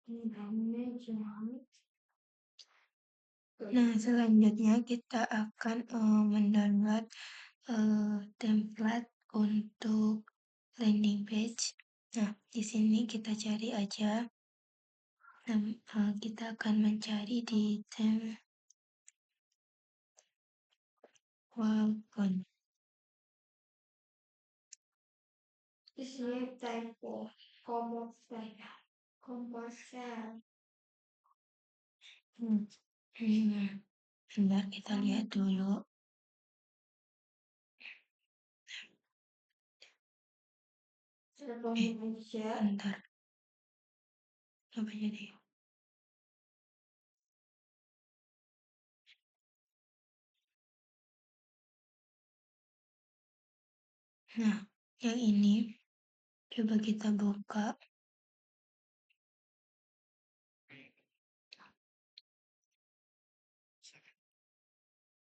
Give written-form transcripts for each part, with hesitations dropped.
Nah, selanjutnya kita akan mendownload template untuk landing page. Nah, di sini kita cari aja. Kita akan mencari di Wagon. Di sini typo, komposer. Bentar, kita lihat dulu. Bentar. Apa jadi? Nah, yang ini coba kita buka.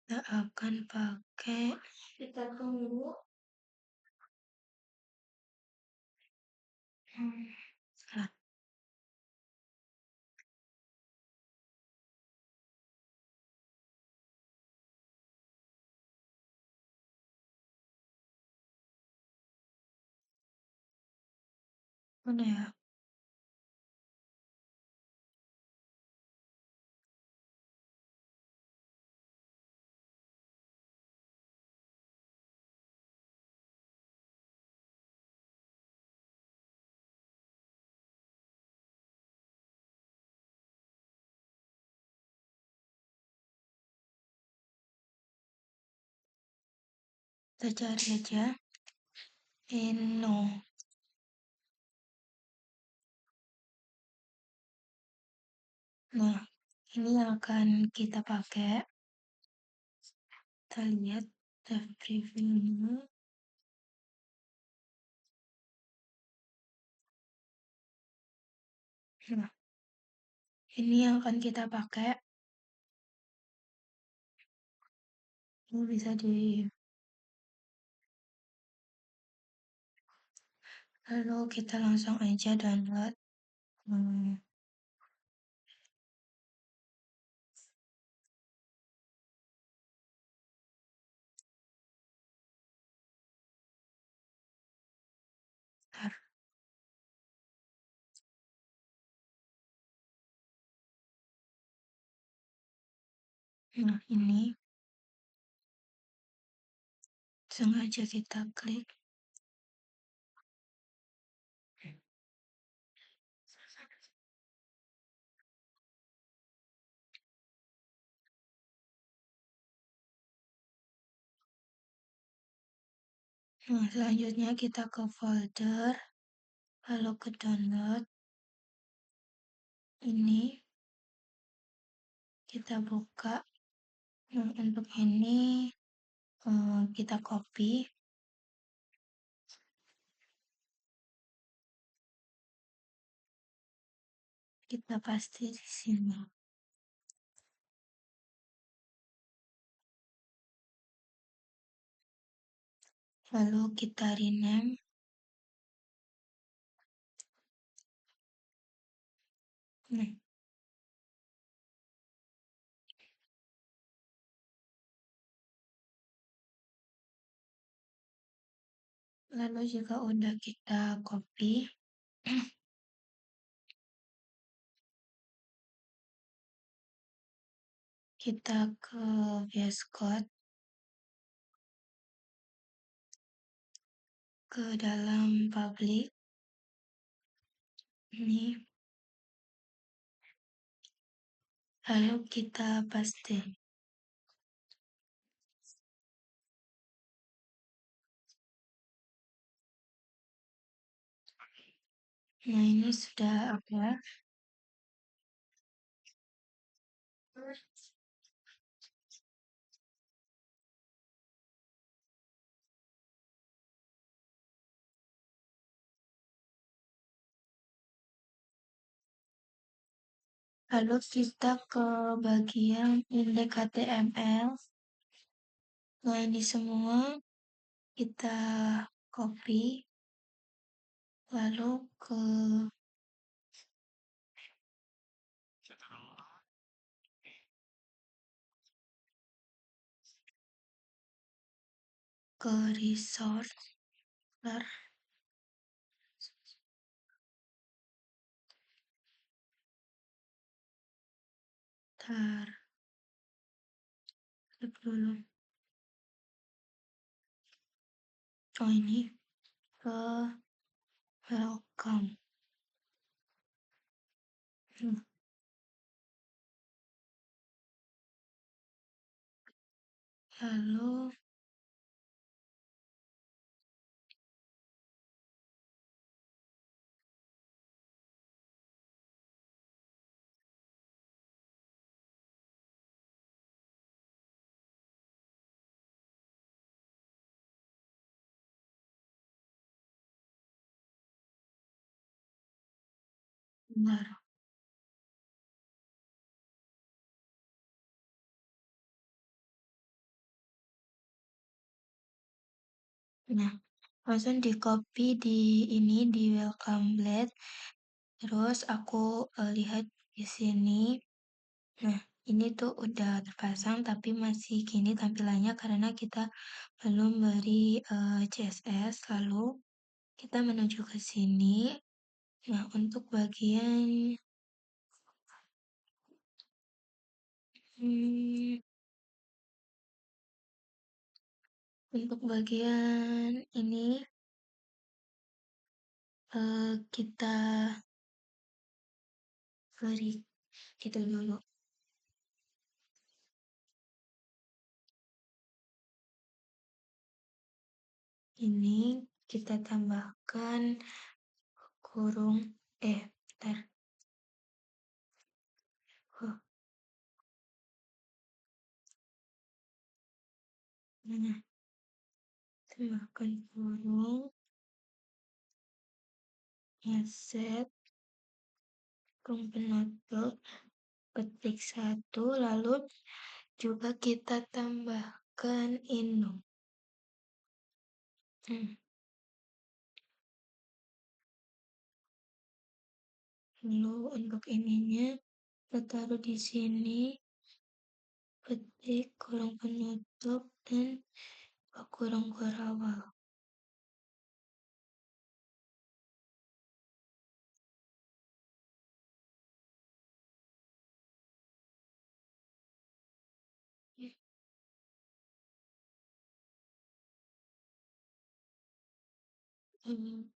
Kita akan pakai. Kita tunggu. Nah, mana ya? Kita cari aja. Eno. Nah, ini yang akan kita pakai. Kita lihat tab previewnya. Nah, ini yang akan kita pakai. Ini bisa lalu kita langsung aja download. Nah, ini sengaja kita klik. Nah, selanjutnya kita ke folder, lalu ke download. Ini kita buka. Nah, untuk ini kita copy. Kita paste di sini. Lalu kita rename. Nah, lalu jika udah kita copy, kita ke VS Code, ke dalam public. Ini. Lalu kita paste. Nah, ini sudah apa? Lalu kita ke bagian indeks HTML. Nah, ini semua kita copy. Lalu ke ke resource tar dulu. Oh ini ke welcome. Lalu benar. Nah, langsung di copy di ini di welcome blade. Terus aku lihat di sini. Nah, ini tuh udah terpasang tapi masih gini tampilannya karena kita belum beri CSS. Lalu kita menuju ke sini. Nah, untuk bagian hmm, ini kita beri itu dulu. Ini kita tambahkan kurung bentar. Oh, mana? Tambahkan kurung set kurung penutup ketik 1 lalu juga kita tambahkan induk. Lalu untuk ininya kita taruh di sini ketik kurung penutup dan kurung kurawal. Hmm.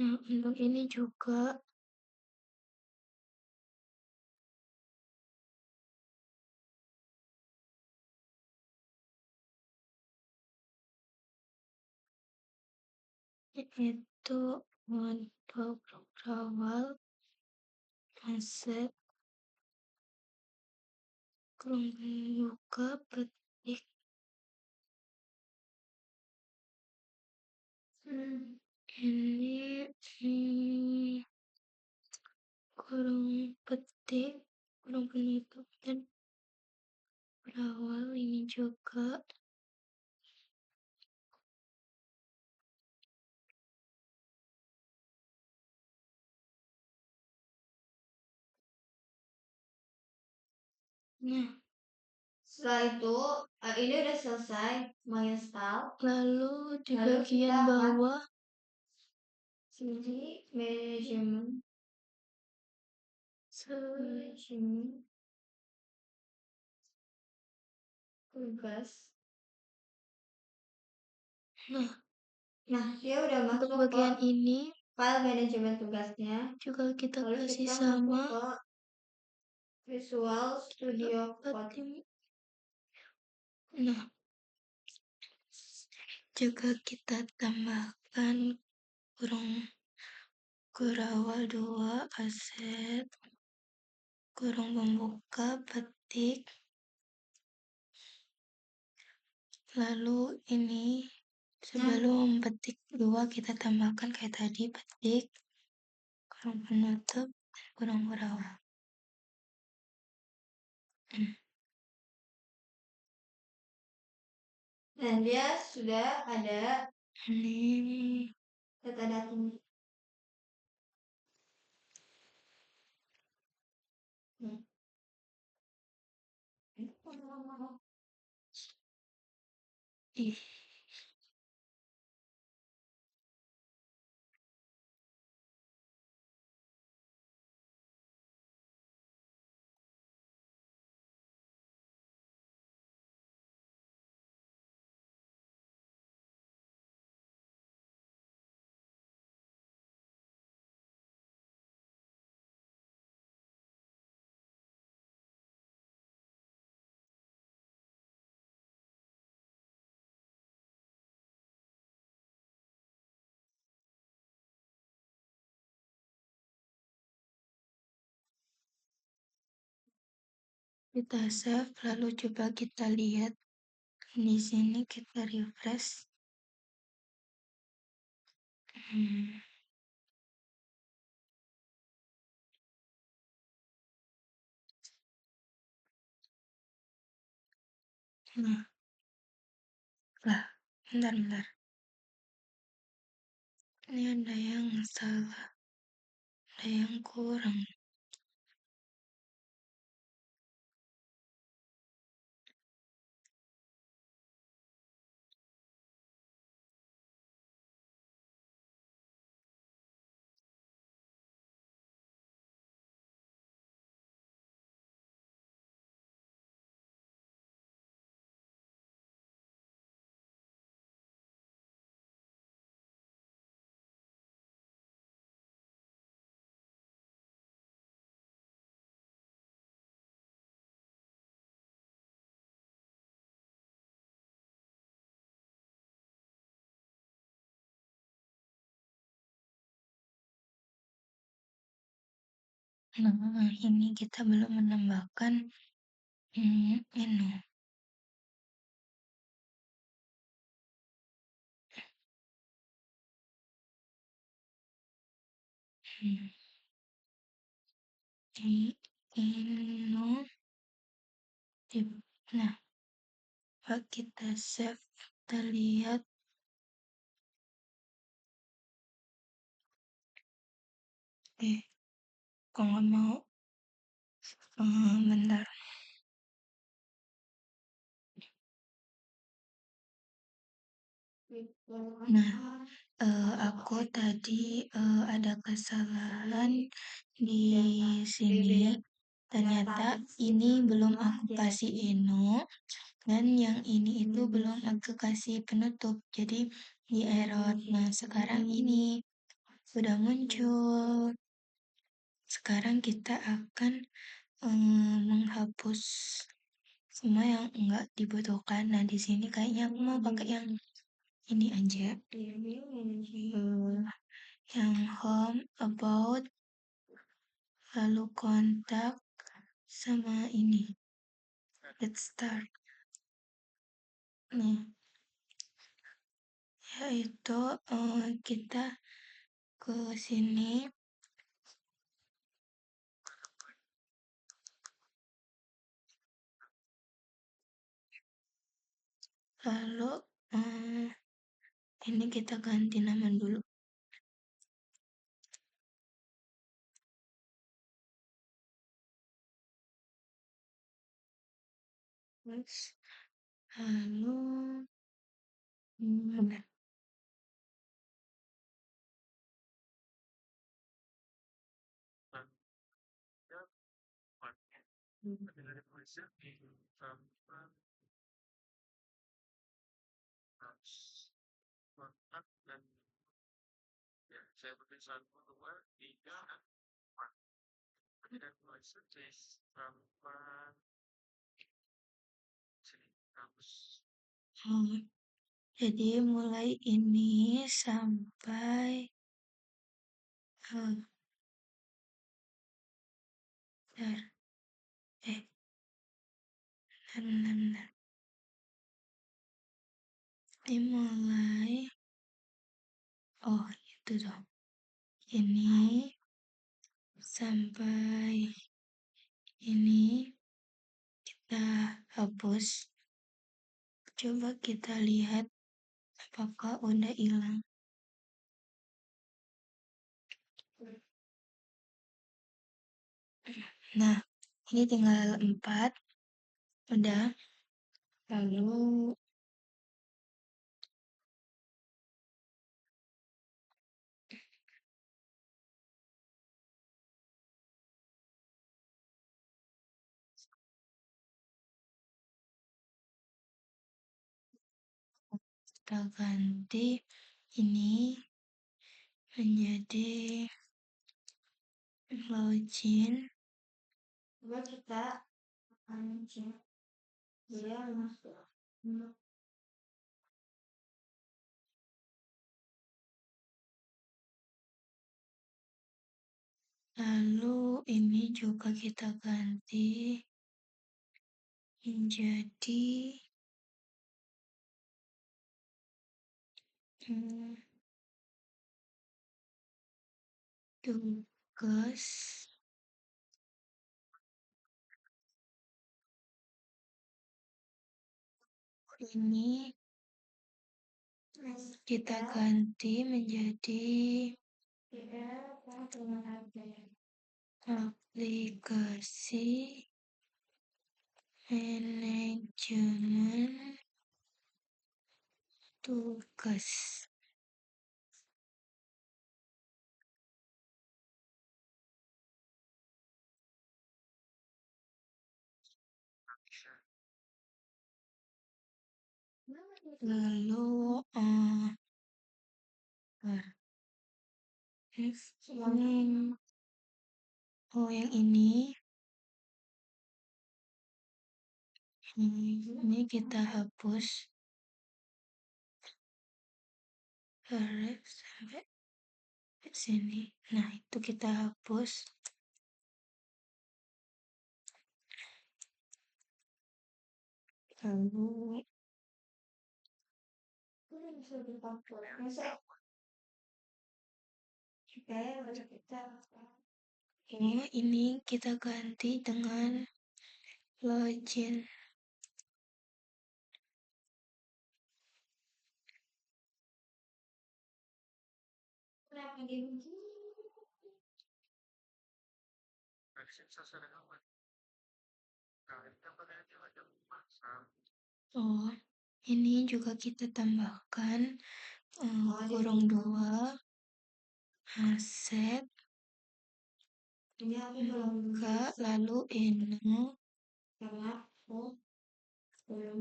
Nah, untuk ini juga itu untuk kurawal set kurung buka petik ini kurung petik kurung penutup dan berawal ini juga. Nah, Setelah itu, ini udah selesai menginstal. lalu di Lalu bagian kita bawah sini manajemen tugas. Nah, dia udah untuk masuk bagian ke ini file manajemen tugasnya. juga kita Lalu kasih kita sama masuk ke Visual Studio Code. Nah, juga kita tambahkan kurung kurawal 2 aset kurung pembuka petik. Lalu ini sebelum petik 2 kita tambahkan kayak tadi petik, kurung penutup, kurung kurawal. Dan dia sudah ada Ini metadata. ih, kita save, lalu coba kita lihat di sini kita refresh. Nah, lah, bentar. Ini ada yang salah, ada yang kurang. Nah, ini kita belum menambahkan ini. Hmm, inu. Nah, coba kita save, kita lihat. Kok nggak mau? Bentar. Nah, aku tadi ada kesalahan di sini. Ternyata ini belum aku kasih inu, dan yang ini itu belum aku kasih penutup. Jadi di error. Nah, sekarang ini sudah muncul. Sekarang kita akan menghapus semua yang enggak dibutuhkan. Nah, di sini kayaknya aku mau pakai yang ini aja. Yang home, about, lalu kontak, sama ini. Let's start. Nih, yaitu kita ke sini. Lalu ini kita ganti nama dulu. Lalu bentar. Jadi mulai ini sampai bentar, eh, bentar, bentar. Dimulai. Oh, itu tuh. Ini sampai ini kita hapus. Coba kita lihat apakah udah hilang. Nah, ini tinggal 4. Udah. Lalu kita ganti ini menjadi login. Coba kita cek dia masuk. Lalu ini juga kita ganti menjadi tugas. Ini kita ganti menjadi aplikasi manajemen tugas. Lalu yang ini kita hapus sampai sini. Nah, itu kita hapus. Lalu ini kita ganti dengan login. Oh, ini juga kita tambahkan kurung 2 aset buka lalu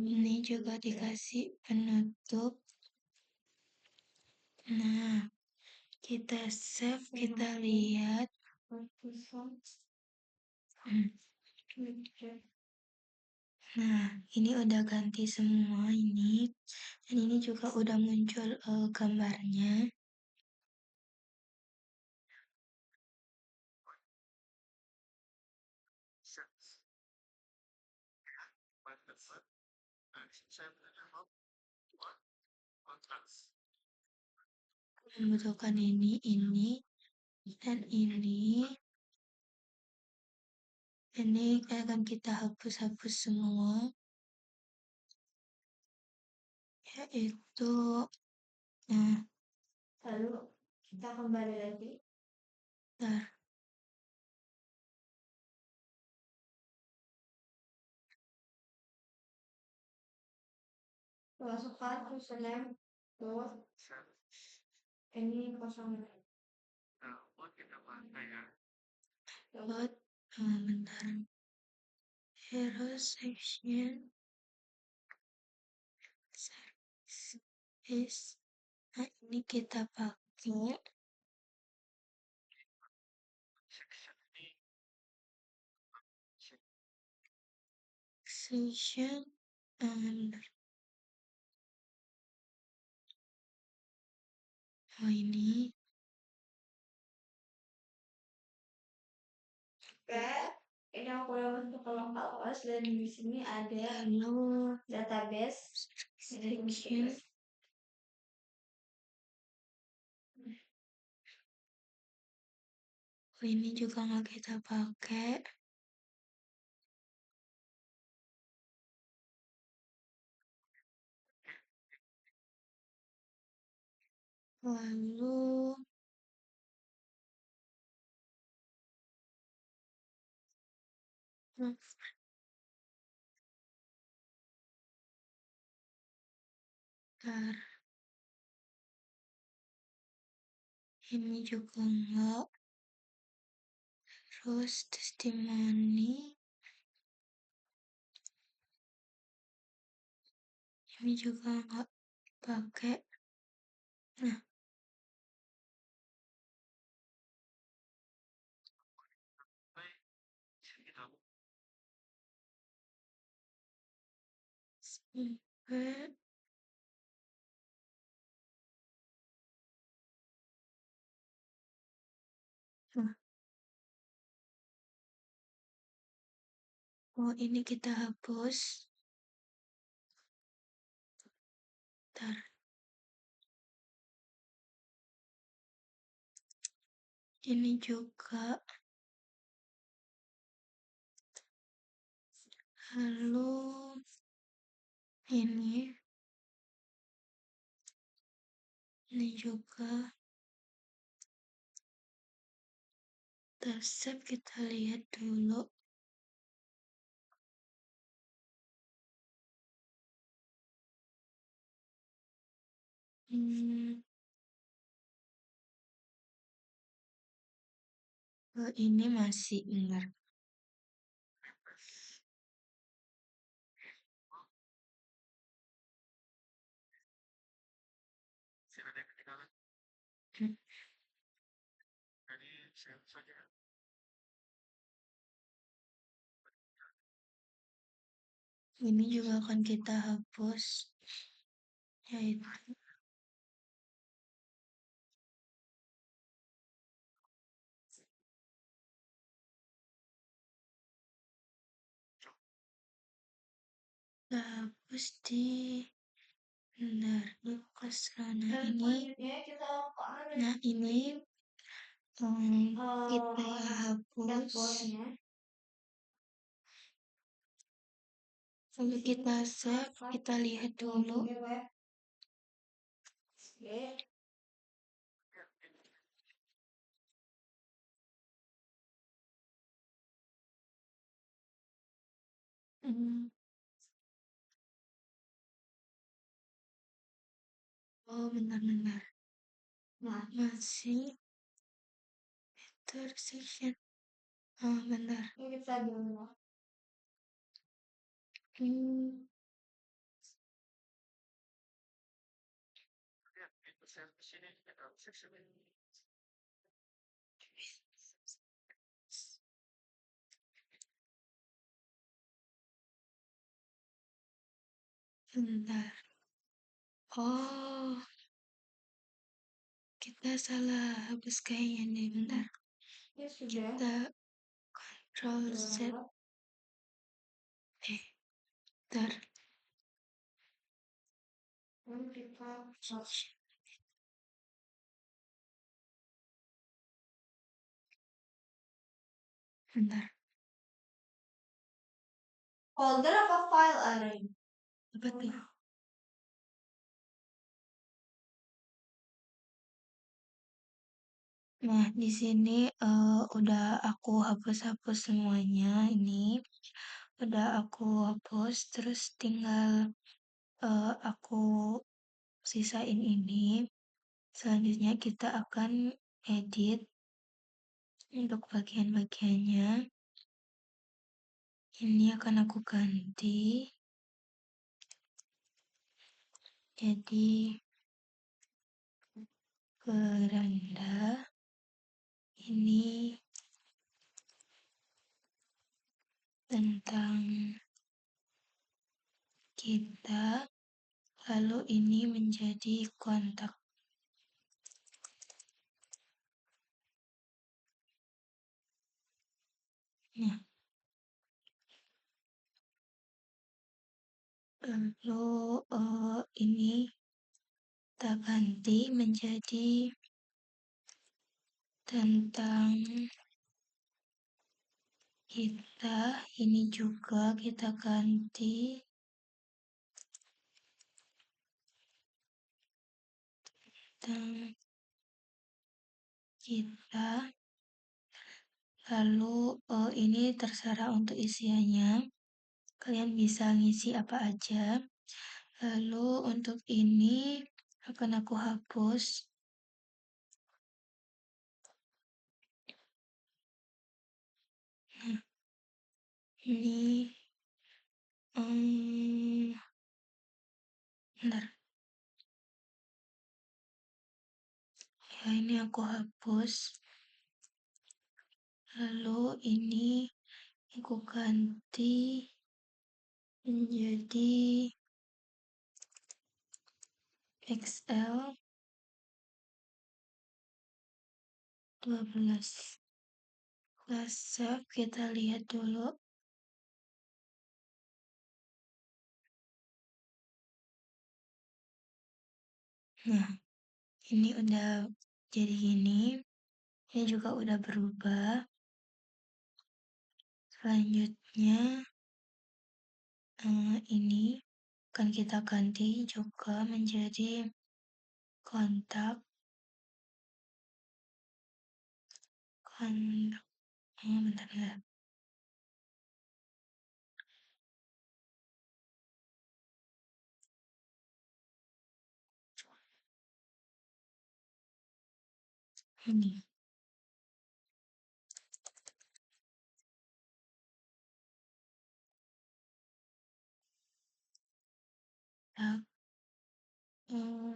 ini juga dikasih penutup. Nah, kita save, kita lihat. Nah, ini udah ganti semua ini. Dan ini juga udah muncul gambarnya. Membutuhkan ini, dan ini. Ini akan kita hapus-hapus semua. Yaitu, nah, Lalu kita kembali lagi. bentar. Masukkan username dot ini kosong. Buat, bentar. Hero section service. Nah, ini kita pakai section. Bentar. Oh, ini Ini aku dapat ke awas dan di sini ada lalu database. section ini juga nggak kita pakai. Lalu bentar, ini juga enggak. Terus testimoni ini juga enggak pakai. Nah, sampai nah, oh ini kita hapus. Bentar, ini juga. Lalu ini juga. Save, kita lihat dulu. Ini masih benar. Ini juga akan kita hapus, yaitu kita hapus di benar Lukas. Nah ini kita hapus. Lalu kita save, kita lihat dulu. Oh, benar-benar. Nah, masih intersection. Oh, benar. Bentar. Oh, kita salah hapus kayaknya nih. Bentar. Kita Ctrl Z. Bentar. Bentar. Folder apa file array? Apa tuh? Nah, di sini udah aku hapus-hapus semuanya. Ini udah aku hapus, terus tinggal aku sisain ini. Selanjutnya kita akan edit untuk bagian-bagiannya. Ini akan aku ganti jadi beranda. Ini tentang kita, lalu ini menjadi kontak. Nah, lalu ini kita ganti menjadi tentang kita. Ini juga kita ganti tentang kita. Lalu ini terserah untuk isiannya. Kalian bisa ngisi apa aja. Lalu untuk ini akan aku hapus. Nah, ini bentar. Ya, ini aku hapus. Lalu ini aku ganti menjadi XL 12. Kita save, kita lihat dulu. Nah, ini udah jadi gini. Ini juga udah berubah. Selanjutnya ini akan kita ganti juga menjadi kontak. Bentar ya. Ini. Nah,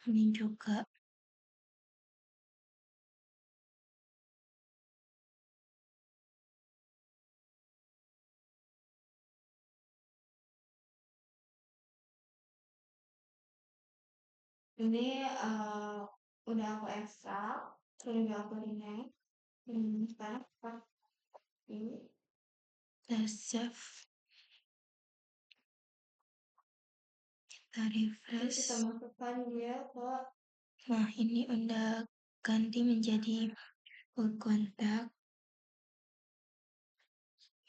ini juga. Ini udah aku ekstrak, udah aku rename. Sekarang ini Kita save. Kita terus refresh. kita masukkan dia ke Nah, ini udah ganti menjadi full kontak.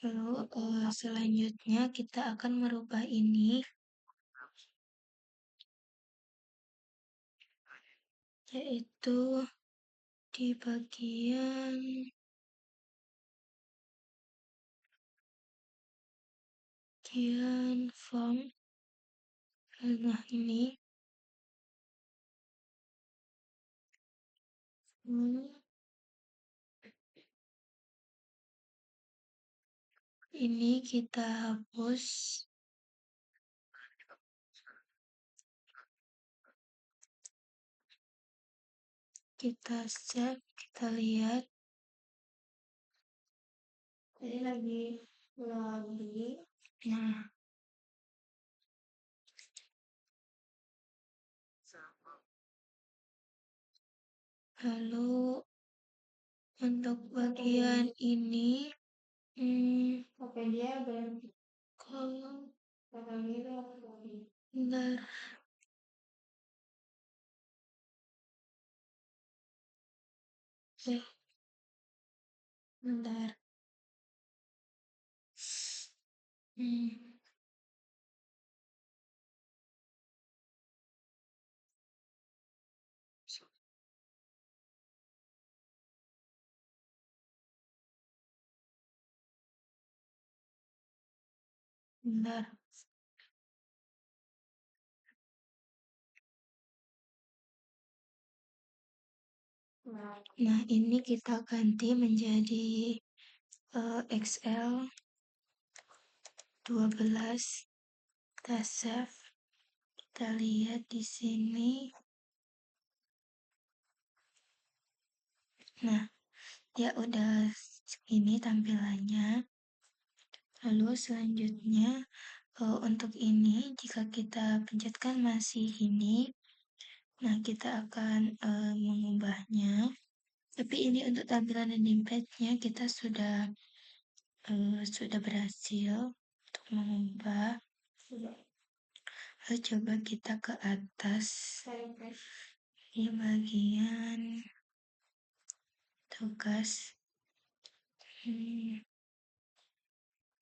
Lalu selanjutnya kita akan merubah ini, yaitu di bagian form. Nah, ini kita hapus. Kita save, kita lihat. ini lagi. Nah, lalu untuk bagian ini, Oke, dia berhenti. kalau Kata gitu lagi. bentar, eh, bentar. Bentar. Nah, ini kita ganti menjadi XL 12. Kita save. Kita lihat di sini. Nah, ya udah ini tampilannya. Lalu selanjutnya untuk ini jika kita pencetkan masih ini, nah kita akan mengubahnya. Tapi ini untuk tampilan landing page-nya kita sudah berhasil untuk mengubah. Lalu coba kita ke atas di bagian tugas hmm,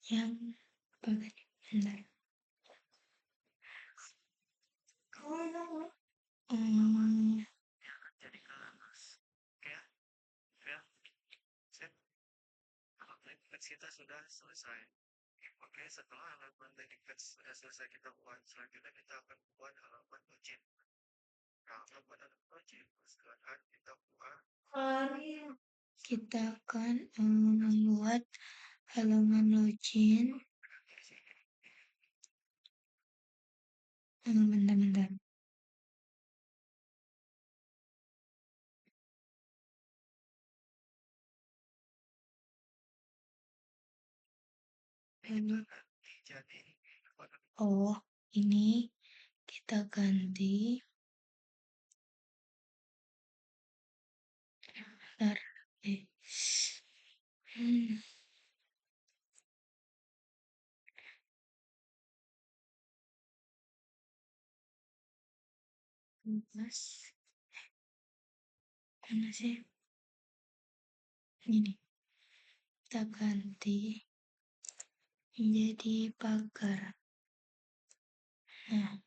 yang bentar. Hmm, Kita sudah selesai. Oke, setelah halaman landing page sudah selesai kita buat, selanjutnya kita akan buat halaman login. Nah, halaman login, sekarang kita buat. kita akan membuat halaman login. Bentar. Lalu, oh, ini kita ganti. Bentar. Hmm, Mas, mana sih? Ini kita ganti menjadi pagar. Nah,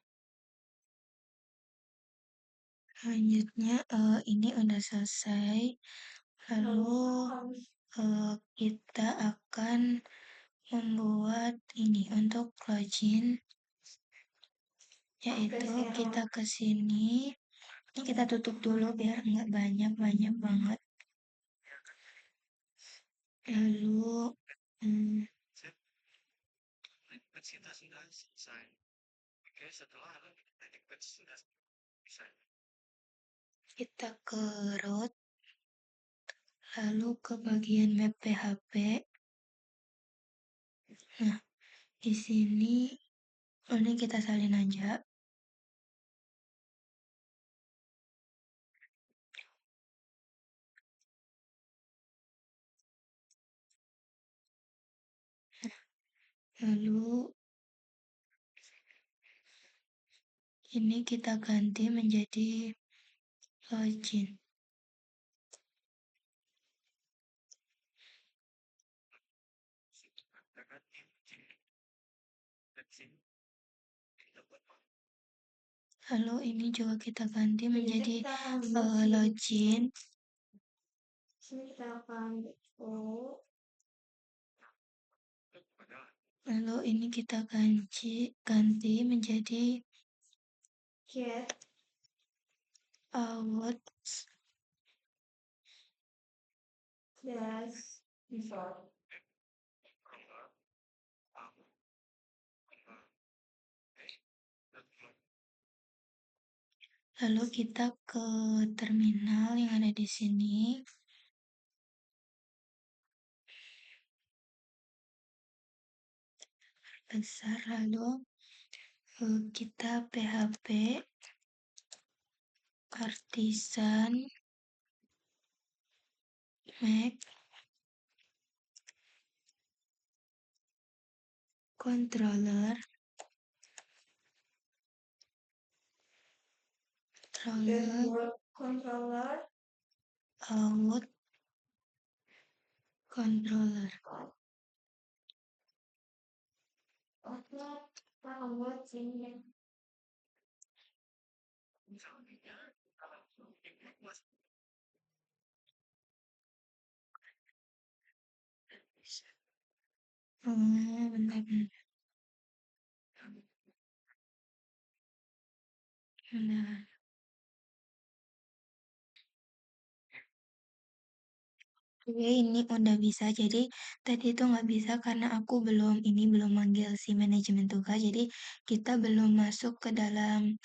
selanjutnya ini udah selesai. Lalu kita akan membuat ini untuk login, yaitu kita ke sini. Ini kita tutup dulu biar nggak banyak banget. Lalu Kita sudah selesai. Oke, setelah landing page sudah selesai. kita ke root, lalu ke bagian map PHP. Nah, di sini ini kita salin aja. Lalu ini kita ganti menjadi login. Lalu ini juga kita ganti menjadi login. Lalu ini kita ganti menjadi get out dash before. Lalu kita ke terminal yang ada di sini. Besar, lalu kita PHP artisan Mac controller out controller. Bentar. Oke, ini udah bisa. Jadi tadi itu nggak bisa karena aku belum manggil si manajemen tugas. Jadi kita belum masuk ke dalam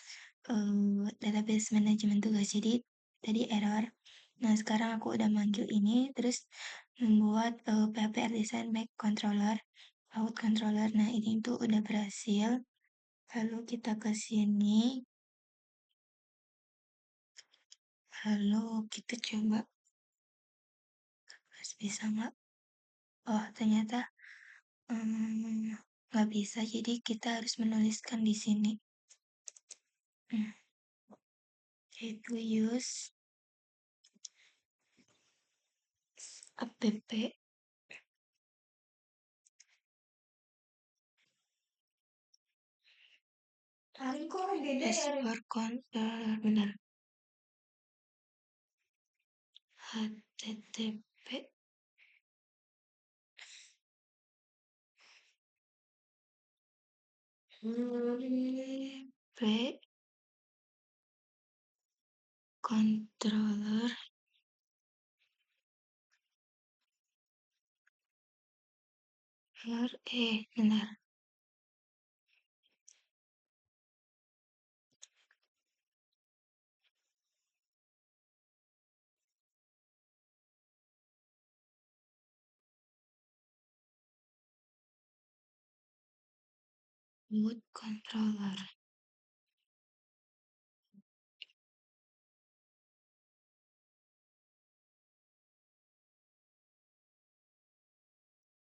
database manajemen tugas. Jadi tadi error. Nah, sekarang aku udah manggil ini, terus membuat PHP Artisan Mac Controller, out controller. Nah, ini tuh udah berhasil. Lalu kita ke sini. Lalu kita coba bisa nggak? Oh, ternyata nggak bisa, jadi kita harus menuliskan di sini. Hmm, yaitu use app as per controller, benar. HTTP P controller benar. Boot controller.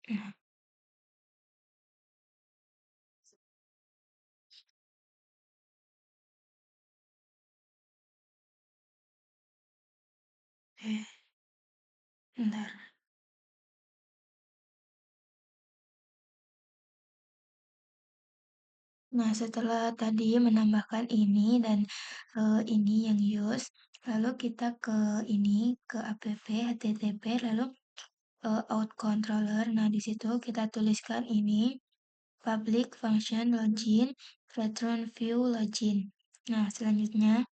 Nah, bentar. Nah, setelah tadi menambahkan ini dan ini yang use, lalu kita ke ini, ke app http, lalu out controller. Nah, di situ kita tuliskan ini public function login, patron view login. Nah, selanjutnya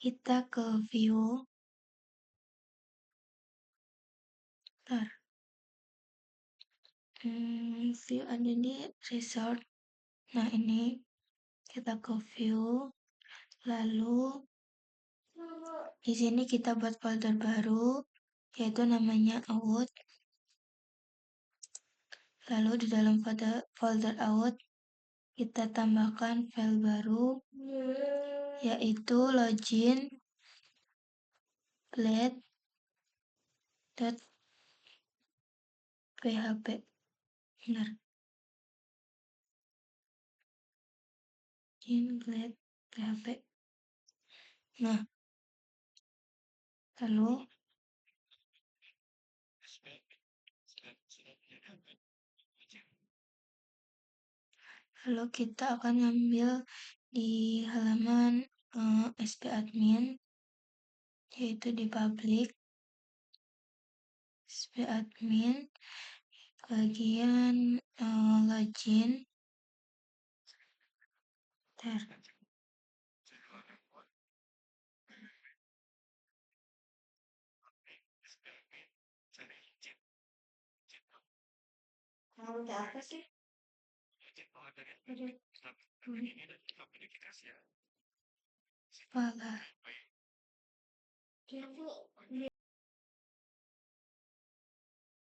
kita ke view, bentar, view ada di resort. Nah, ini kita ke view, lalu di sini kita buat folder baru, yaitu namanya out. Lalu di dalam folder out, kita tambahkan file baru, yaitu login.blade.php. Benar, login.blade.php. Nah, lalu kita akan ngambil di halaman SP admin, yaitu di public SP admin bagian login. Mau apa sih? Apalah.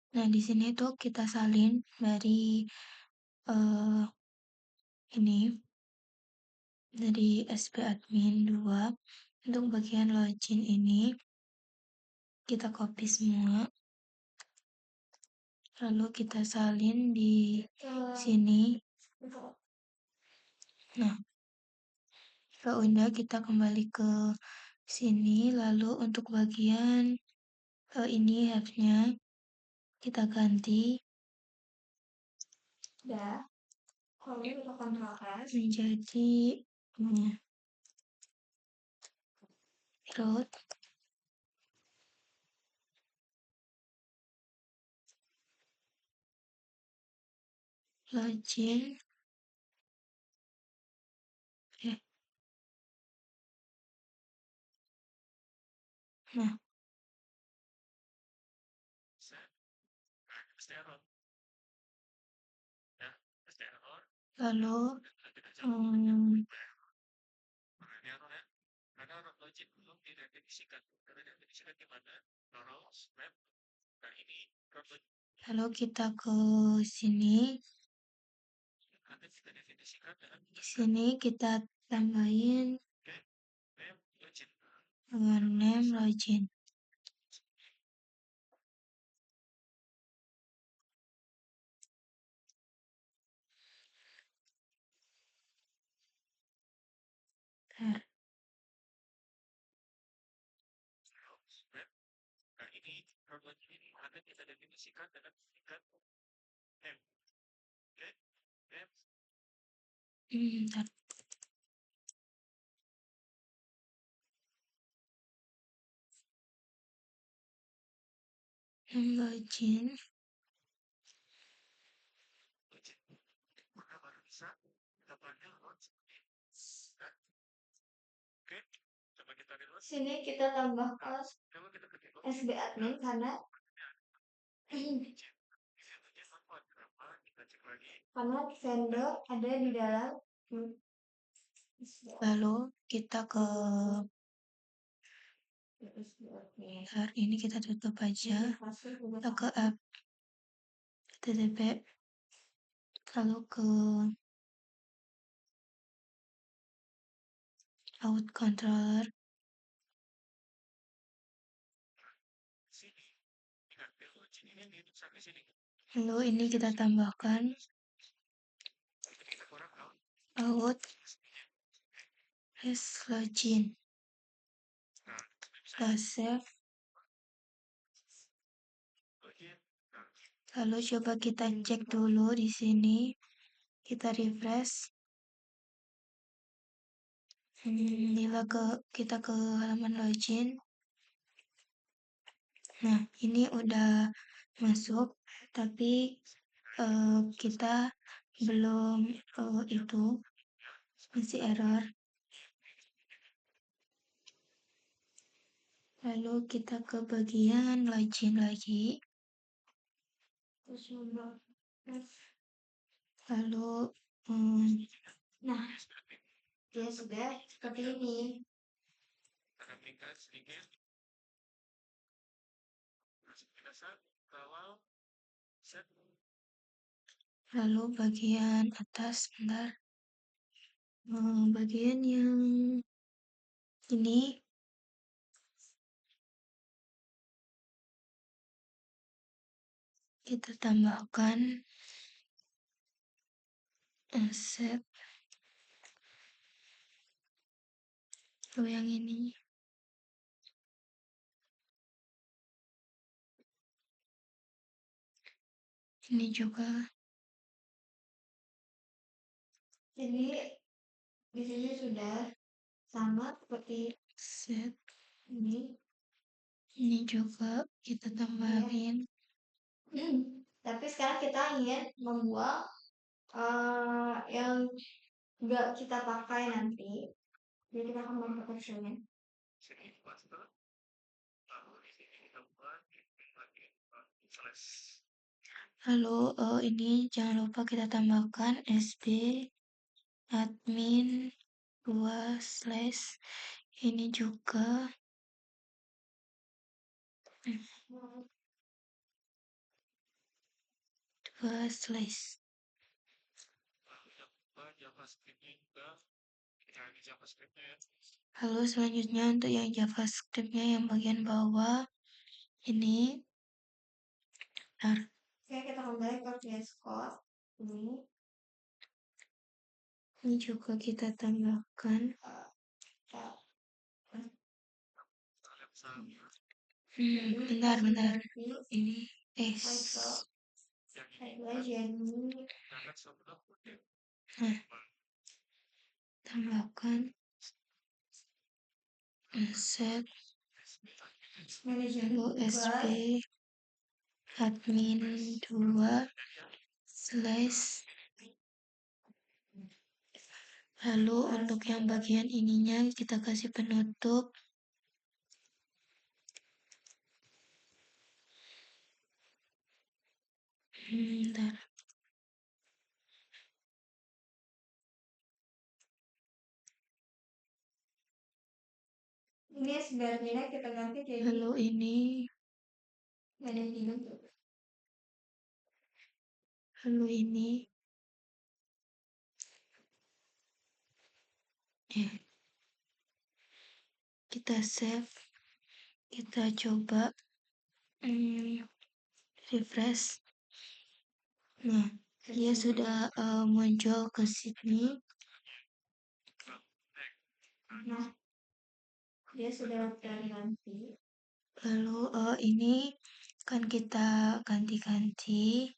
Nah, di sini tuh kita salin dari eh ini dari SP admin 2 untuk bagian login ini kita copy semua, lalu kita salin di sini. Nah, udah kita kembali ke sini, lalu untuk bagian ini have-nya kita ganti menjadi root login nah, lalu kita ke sini. Di sini kita tambahin dengan name login. ini harmoni ini akan kita definisikan dengan singkat M. Oke, M. Bentar. Login. Maka baru bisa kita panggil launch ini. Nah, oke, coba kita reload. Sini kita tambahkan Coba kita ketik SB admin karena karena vendor ada di dalam. Lalu kita ke bentar, ini kita tutup aja. Kita ke app TTP, lalu ke out controller. Lalu ini kita tambahkan out has login. Kita save. Lalu coba kita cek dulu di sini. Kita refresh. Kita ke halaman login. Nah, ini udah masuk, tapi kita belum itu masih error. Lalu kita ke bagian login lagi. Lalu nah, dia sudah seperti ini. Lalu bagian atas, bentar. Bagian yang ini kita tambahkan set. Lalu yang ini juga. Jadi di sini sudah sama seperti set ini juga kita tambahin. Tapi sekarang kita ingin membuang yang nggak kita pakai nanti, jadi kita akan mempraktekkannya. Lalu ini jangan lupa kita tambahkan sb admin 2/ ini juga 2/. Lalu selanjutnya untuk yang JavaScript-nya yang bagian bawah ini, bentar. Oke, kita kembali ke VS Code ini juga kita tambahkan bentar ini nah, tambahkan set usb admin 2/. Lalu untuk yang bagian ininya kita kasih penutup. Bentar. Ini sebenarnya kita ganti jadi. Lalu ini. Lalu ini. Kita save. Kita coba refresh. Nah, dia sudah muncul ke sini. Nah, dia sudah terganti. Lalu ini kan kita ganti-ganti.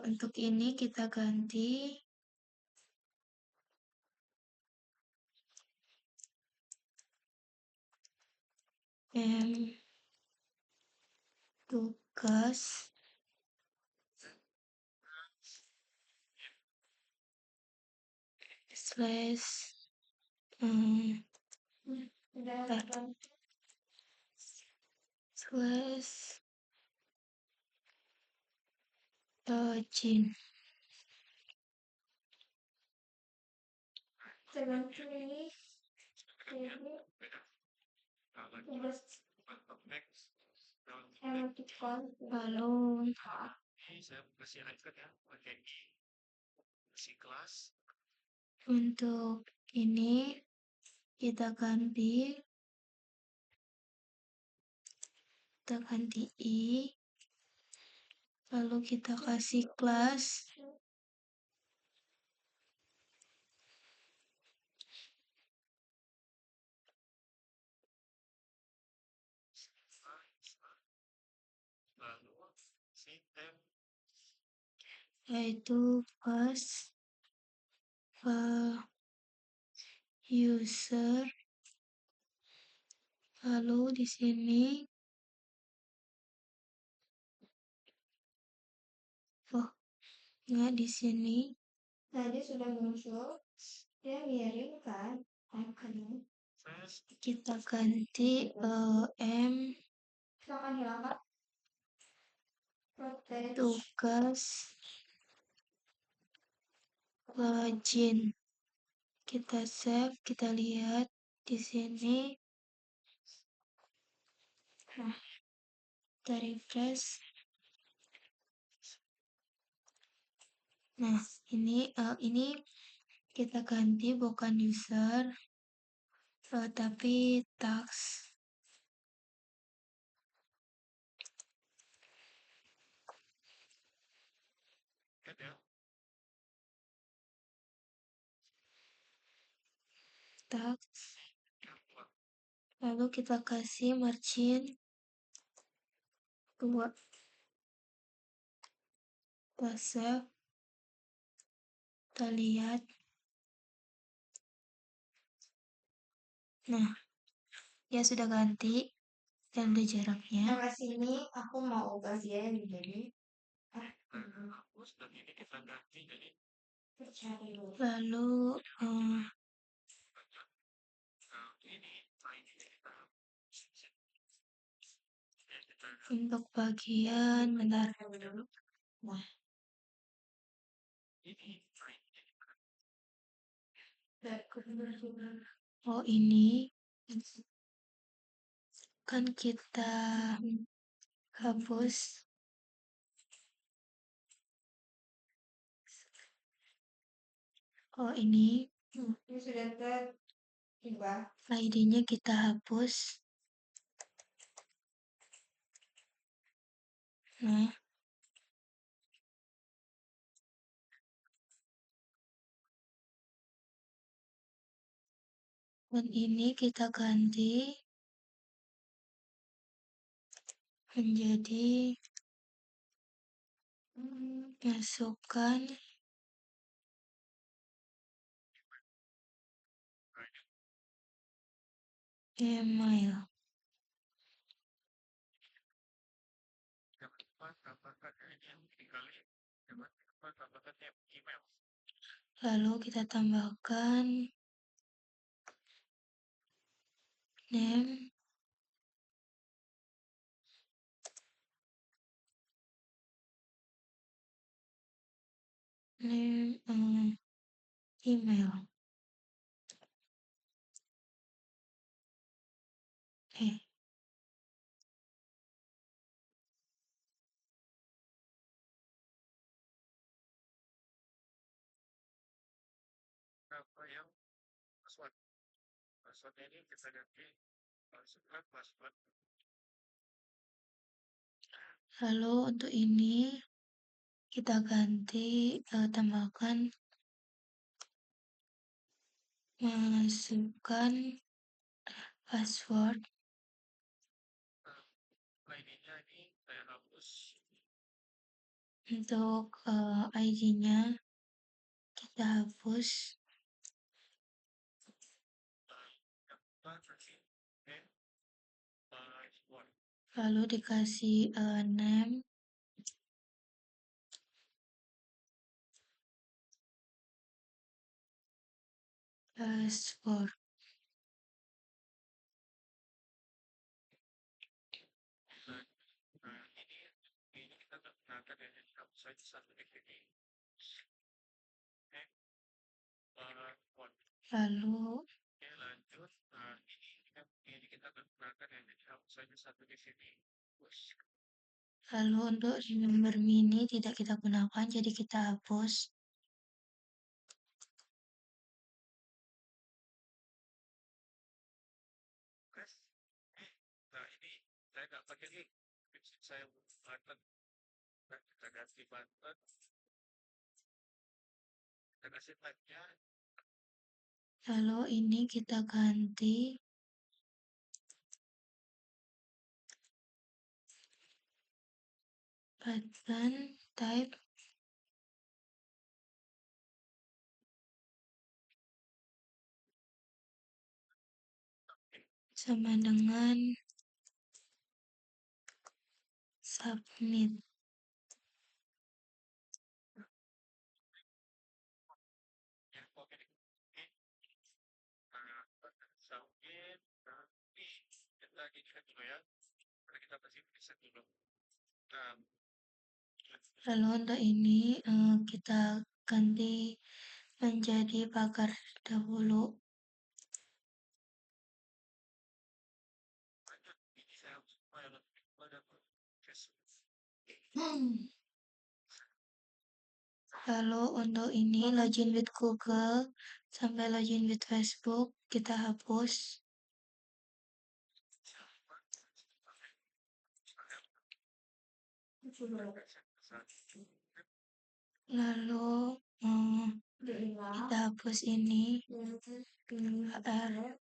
Untuk ini kita ganti M tugas slash bentar, slash Jin. Lalu Ini saya kasih icon ya, pakai isi kelas. untuk ini kita ganti I, lalu kita kasih kelas Lalu si M yaitu first user, lalu di sini nggak di sini tadi sudah muncul dia miring kan ikonnya, kita ganti M silakan hilangkan tugas Jin. Kita save, kita lihat di sini. Nah, kita refresh. Nah, ini kita ganti bukan user, tapi task. kan ya, Task. Lalu kita kasih margin 2. Kita save, kita lihat. Nah, ya sudah ganti dan ada jaraknya. Nah, sini aku mau ubah dia menjadi hapus dan ini kita ganti jadi lalu ini kita untuk bagian bentar. Nah, ini oh ini kan kita hapus ini sudah terubah, ID-nya kita hapus. Nah, dan ini kita ganti menjadi masukkan email. dapat tambahkan ini yang dikali dapat tambahkan email. Lalu kita tambahkan name, email. Apa yang password ini kita ganti masukkan password. Lalu untuk ini kita ganti tambahkan masukkan password. ID-nya ini saya hapus. Untuk ID-nya kita hapus. Lalu dikasih name, password. Nah, ini kita gunakan ya, jadi hapus saja satu di sini. Lalu Oke, lanjut. Nah, ini kita gunakan ya, jadi hapus saja satu di sini. lalu untuk remember me ini tidak kita gunakan, jadi kita hapus. Nah, ini saya nggak pakai ini. Saya button. Nah, kita ganti button. Kita kasih tag-nya. Lalu ini kita ganti button type sama dengan submit. Ya, oke. Submit. Ini kita ginikan dulu ya. Kita kasih preset dulu. Nah, Lalu untuk ini kita ganti menjadi pagar dahulu. lanjut. Ini saya supaya lebih pada Facebook. Lalu untuk ini login with Google sampai login with Facebook kita hapus. Lalu kita hapus ini HR.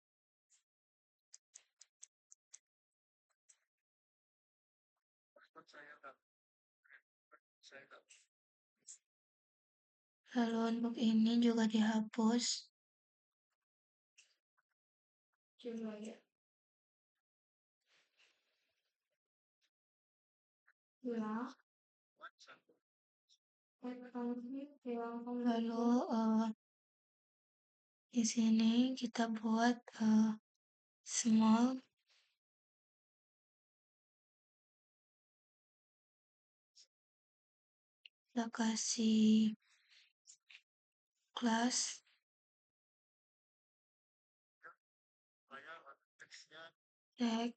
Lalu untuk ini juga dihapus. Lalu di sini kita buat small kita kasih kelas tag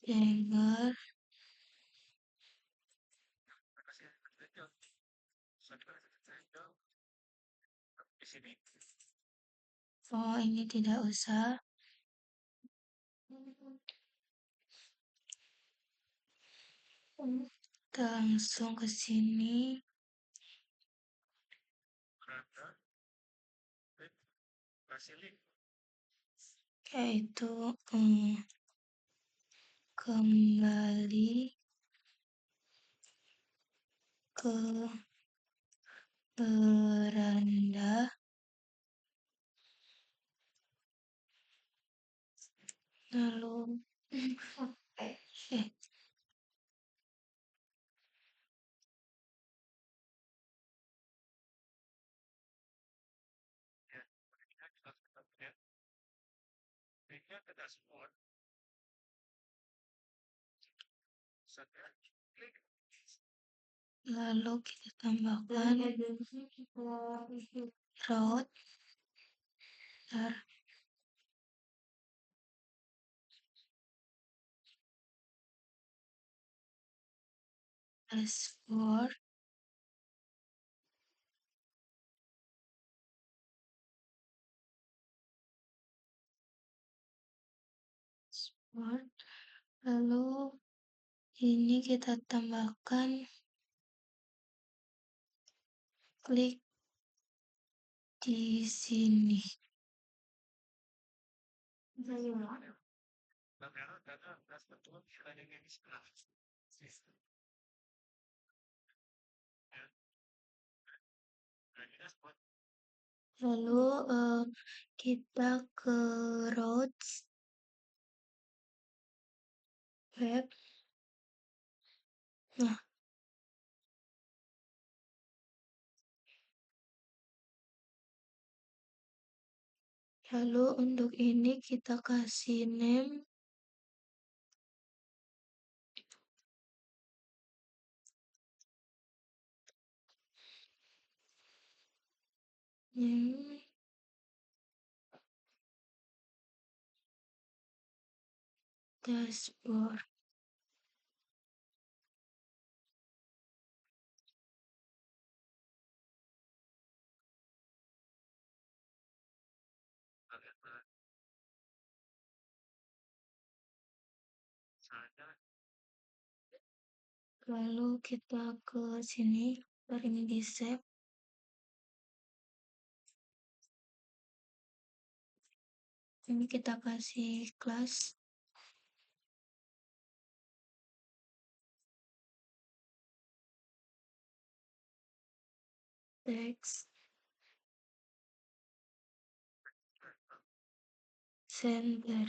Jaeger oh ini tidak usah. Kita langsung ke sini. Yaitu kembali ke beranda lalu lalu kita tambahkan route password lalu ini kita tambahkan klik di sini. karena betul nilainya ini sebelah. Ya, nah ini spot Lalu kita ke roads web. Nah, lalu untuk ini kita kasih name dashboard. bagaimana saya Lalu kita ke sini, baru ini di save. Ini kita kasih kelas text center.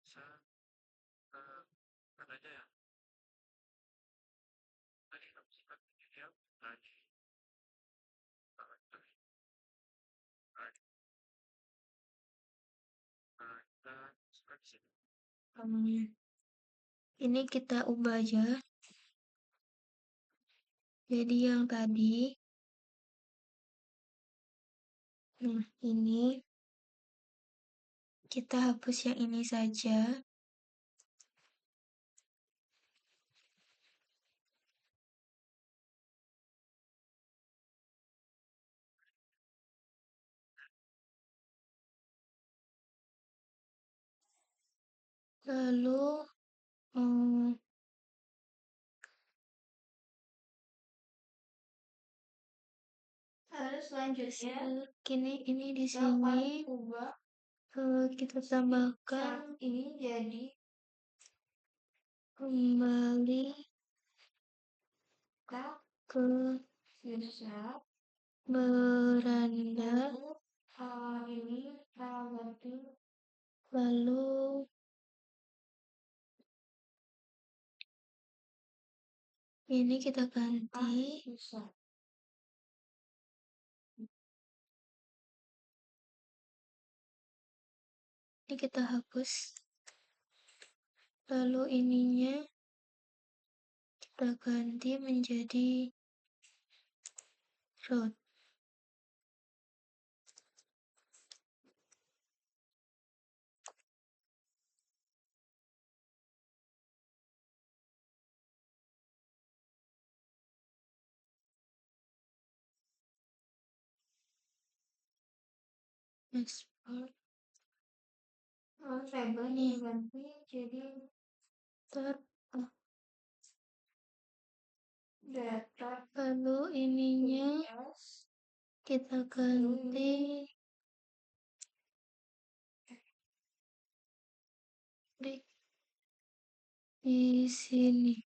bisa kan aja ya tadi kamu sempat video tadi kita suka di sini Ini kita ubah aja. Jadi yang tadi, nah ini kita hapus yang ini saja. Lalu selanjutnya ini di sini kita tambahkan ini jadi kembali ke beranda. Lalu ini kita ganti. Ini kita hapus. Lalu ininya kita ganti menjadi road. Export. Nih ganti jadi data. Lalu ininya kita ganti di sini.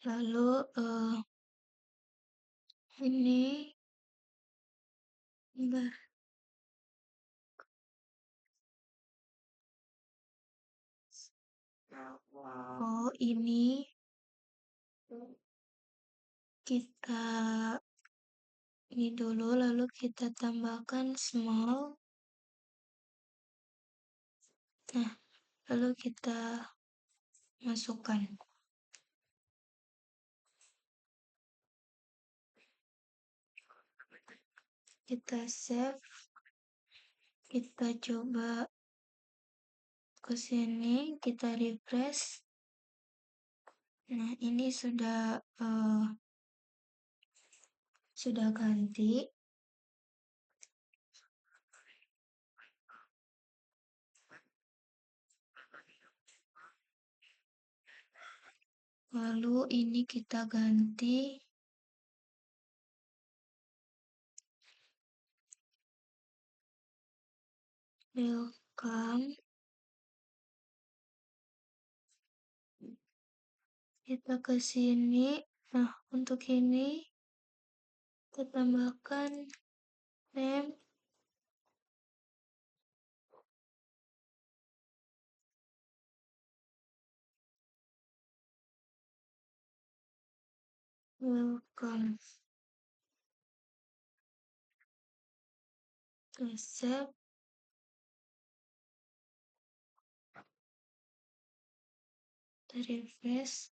Lalu ini enggak. Oh, ini kita ini dulu, lalu kita tambahkan small. Nah, lalu kita masukkan. Kita save. Kita coba ke sini, kita refresh. Nah, ini sudah ganti. Lalu ini kita ganti welcome. Kita ke sini. Nah, untuk ini kita tambahkan name welcome. Save. Refresh.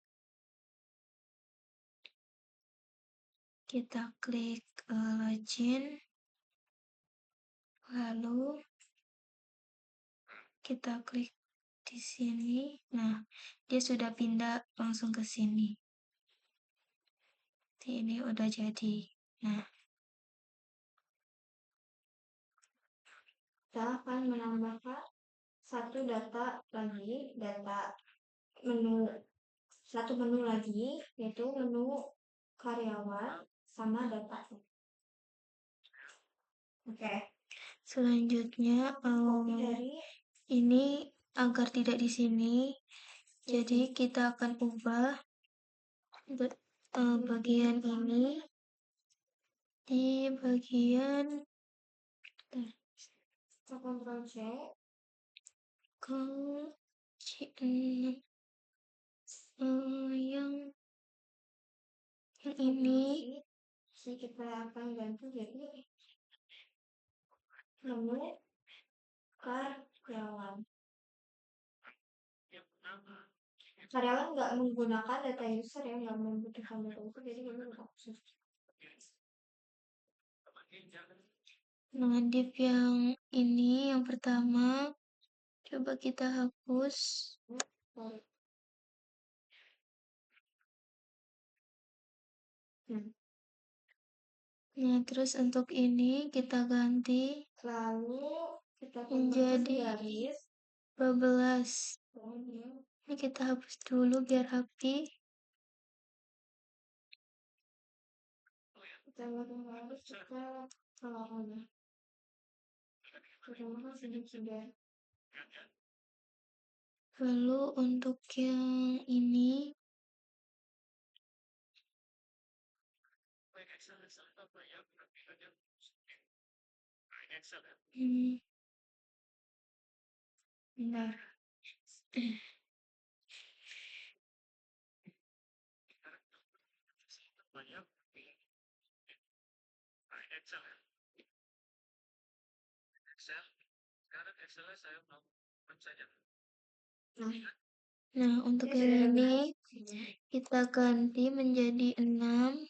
Kita klik login. Lalu kita klik di sini. Nah, dia sudah pindah langsung ke sini. Ini udah jadi. Nah, kita akan menambahkan satu menu lagi, yaitu menu karyawan sama data. Oke. Selanjutnya ini agar tidak di sini, jadi kita akan ubah bagian ini di bagian Ctrl C ke yang ini kita akan ganti jadi menu karyawan. Karyawan nggak menggunakan data user ya, nggak membutuhkan data user, jadi ini nggak khusus. Nah, div yang ini yang pertama coba kita hapus. Nah, terus untuk ini kita ganti lalu kita menjadi 12. Ini kita hapus dulu biar rapi. Kita harus kita lalu untuk yang ini benar. Nah, untuk yang ini kita ganti menjadi 6.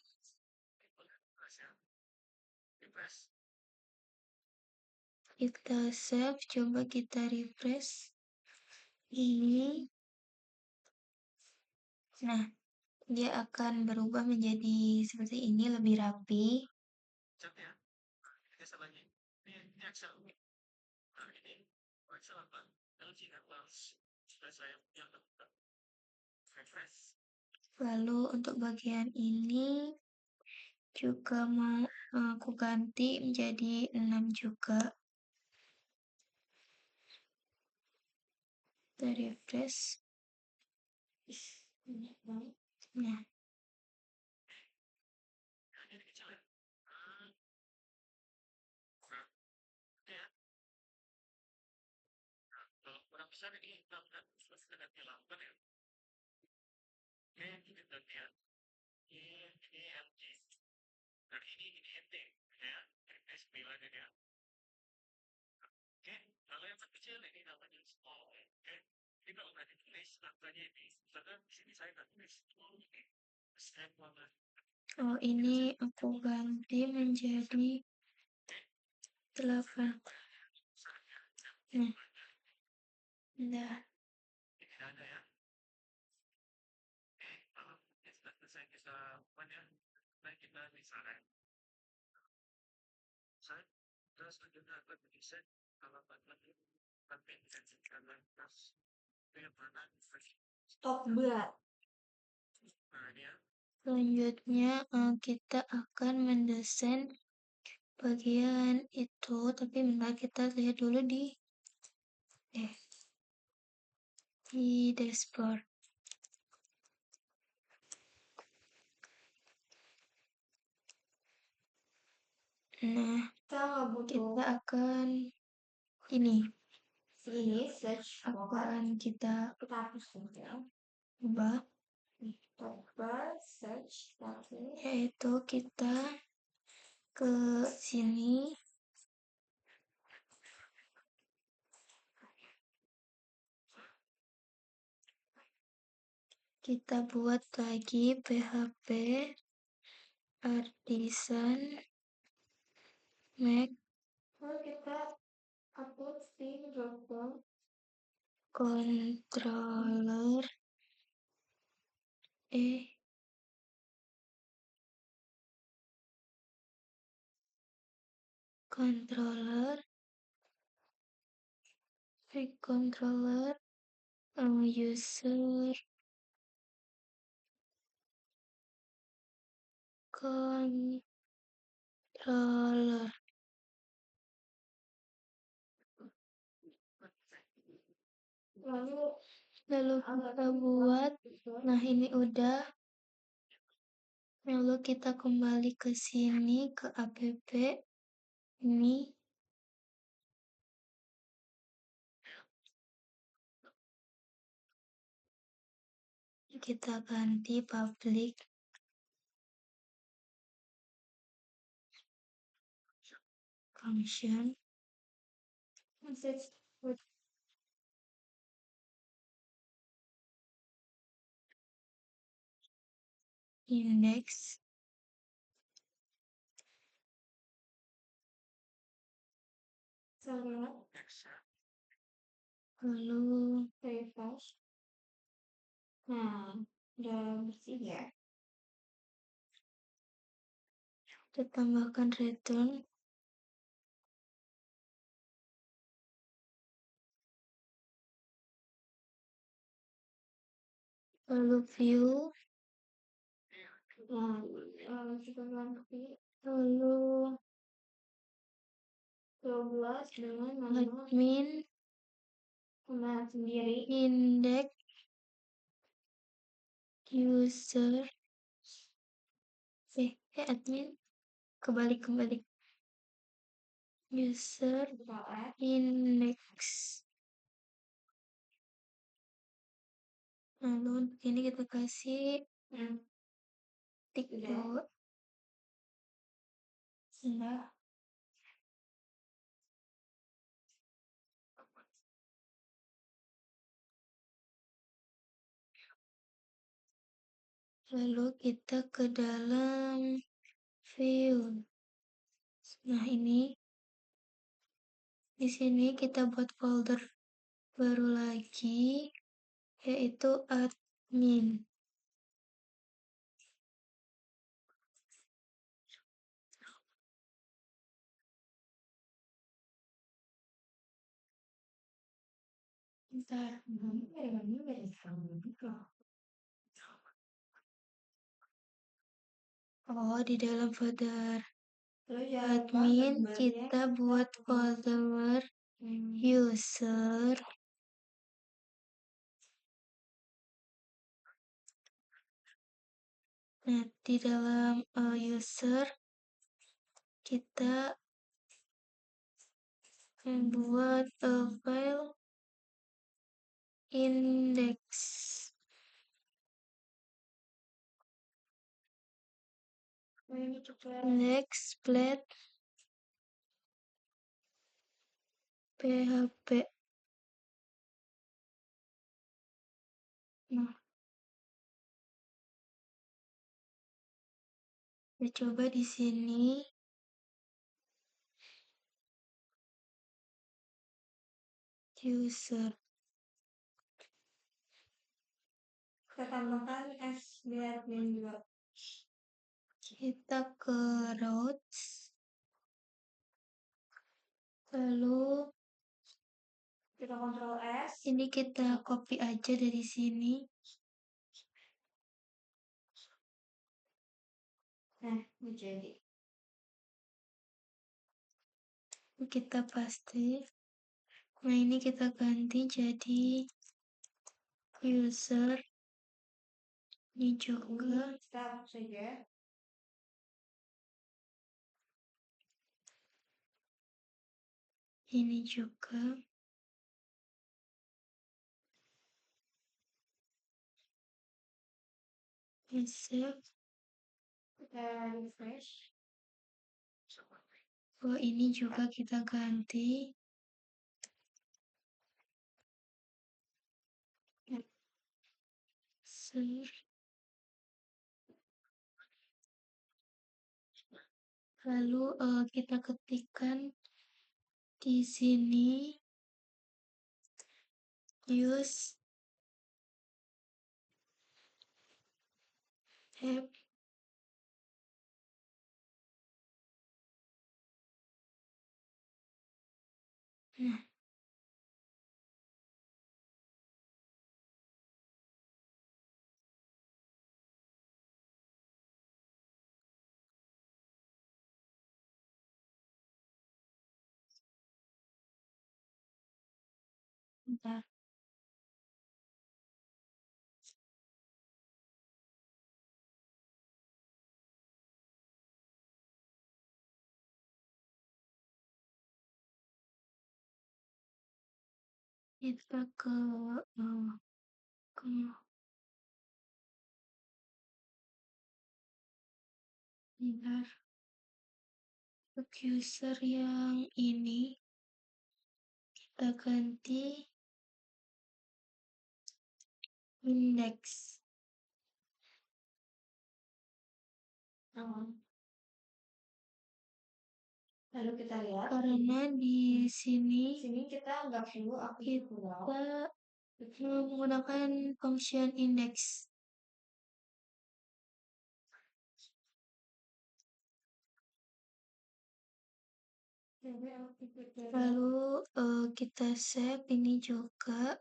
Kita save, coba kita refresh. Ini. Nah, dia akan berubah menjadi seperti ini, lebih rapi. Lalu untuk bagian ini juga mau aku ganti menjadi 6 juga. Kita refresh. Nah, oh ini aku ganti menjadi 8. Nah, udah. Stop buat. Nah, ini ya. Selanjutnya kita akan mendesain bagian itu, tapi bentar kita lihat dulu eh, di dashboard. Nah, kita akan ini akan kita ubah, yaitu kita ke sini, kita buat lagi PHP Artisan Mac controller eh controller controller user controller. Lalu kita buat, nah ini udah. Lalu kita kembali ke sini ke app ini, kita ganti public function index, Next ya. lalu refresh. Nah, udah bersih ya. Kita tambahkan return, lalu view, lalu admin index user admin kembali user index. Lalu ini kita kasih tick dot. Nah, lalu kita ke dalam view. Nah, ini di sini kita buat folder baru lagi, yaitu admin. Bentar. Oh, di dalam folder admin kita buat folder user. Nah, di dalam user kita membuat file index. Next split PHP. Nah, kita coba di sini. User. Kita tambahkan S biar juga. Kita ke routes. Lalu kita Ctrl S. Ini kita copy aja dari sini. Nah, jadi kita paste. Nah, ini kita ganti jadi user. Ini juga. Ini juga. Save. Kita refresh. Oh, ini juga kita ganti. Save. Lalu kita ketikkan di sini use app. Nah, bentar. Kita ke bentar. User yang ini kita ganti index. Lalu kita lihat karena di sini kita nggak perlu kita menggunakan function index. Lalu kita save ini juga.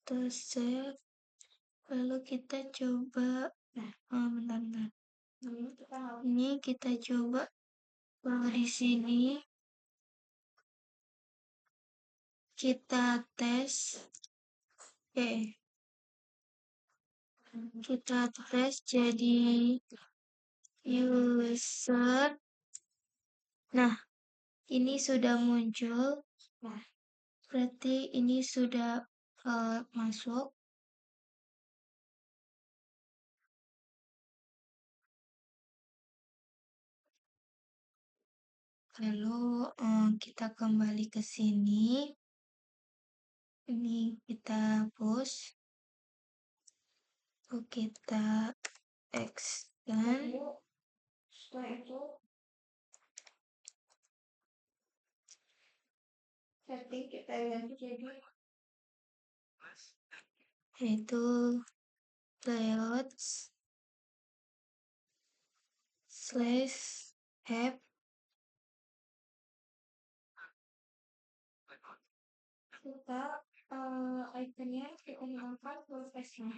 Kita save. Lalu kita coba. Bentar. Ini kita coba di sini kita tes. Kita tes jadi user. Nah, ini sudah muncul. Nah, berarti ini sudah masuk. Lalu kita kembali ke sini. Ini kita push. Lalu kita extend. Setelah itu setting kita ganti jadi yaitu layouts /app. Kita ikonnya kita angkat ke space-nya.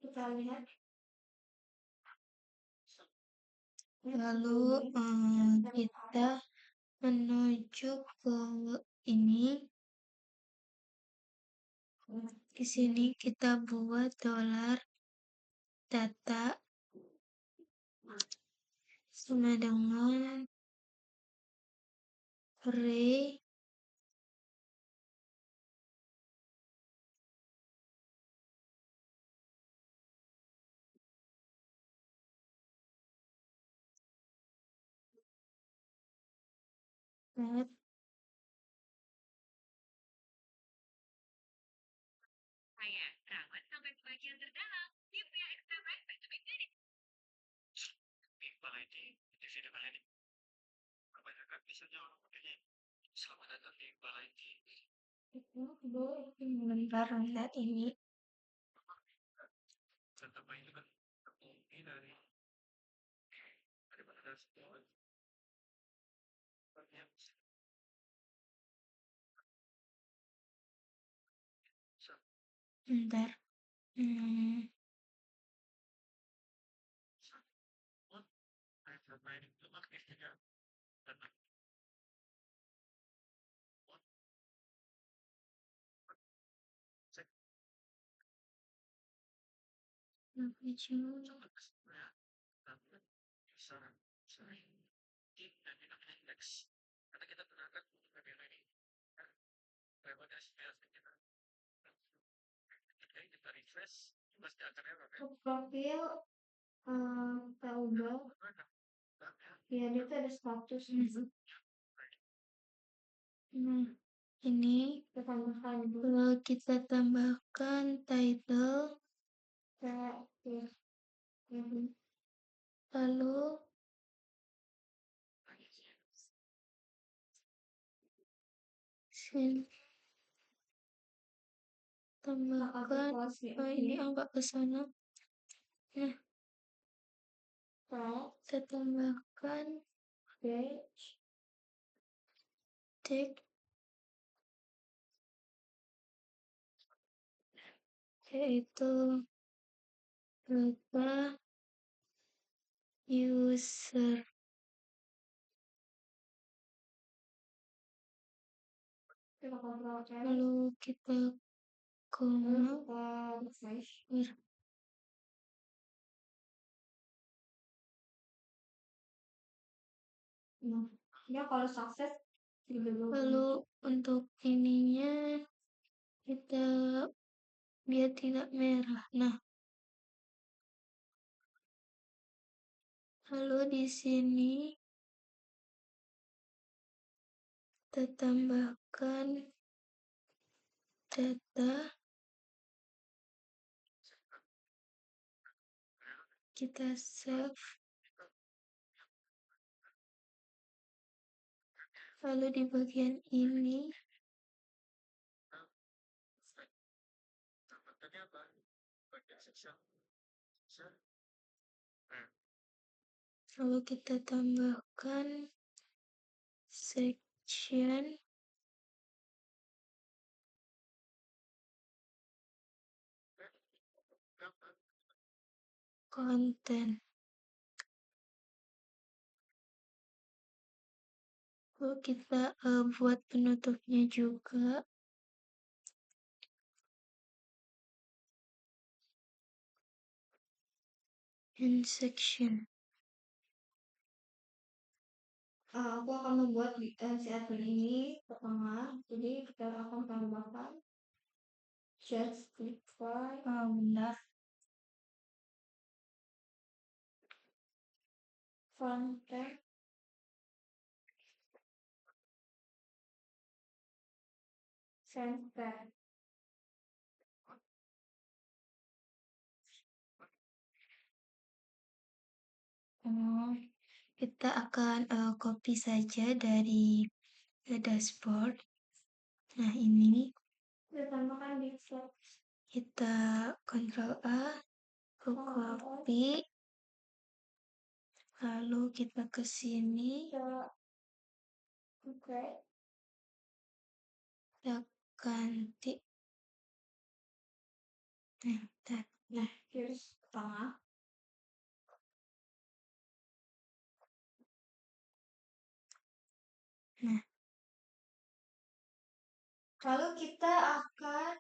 Kita lihat. Lalu kita menuju ke ini. Di sini kita buat $data sama dengan array tab. People ID, individual ID. Kebanyakan biasanya orang pakainya selamat datang di People ID. Itu bentar lihat ini. Tetap itu kan ini dari mana semua. Bentar. Hmm, Apa coba? Profil Tauba, ya dia tuh ada status. Nah, ini kalau kita tambahkan title, lalu sini tambahkan, ini agak ke sana. Nah, kita tambahkan tag, yaitu data user. Lalu kita koma. Ya kalau sukses lalu untuk ininya kita biar tidak merah. Nah, lalu di sini kita tambahkan data, kita save, lalu di bagian ini lalu kita tambahkan section content. Lalu kita buat penutupnya juga. In section. Aku akan membuat si admin ini pertama, jadi kita akan tambahkan justify. Benar. Content. Center. Kita akan copy saja dari dashboard. Nah, ini kita tambahkan di slide. Kita Ctrl A, copy, lalu kita ke sini, kita ganti. Nah, garis tengah. Nah, lalu kita akan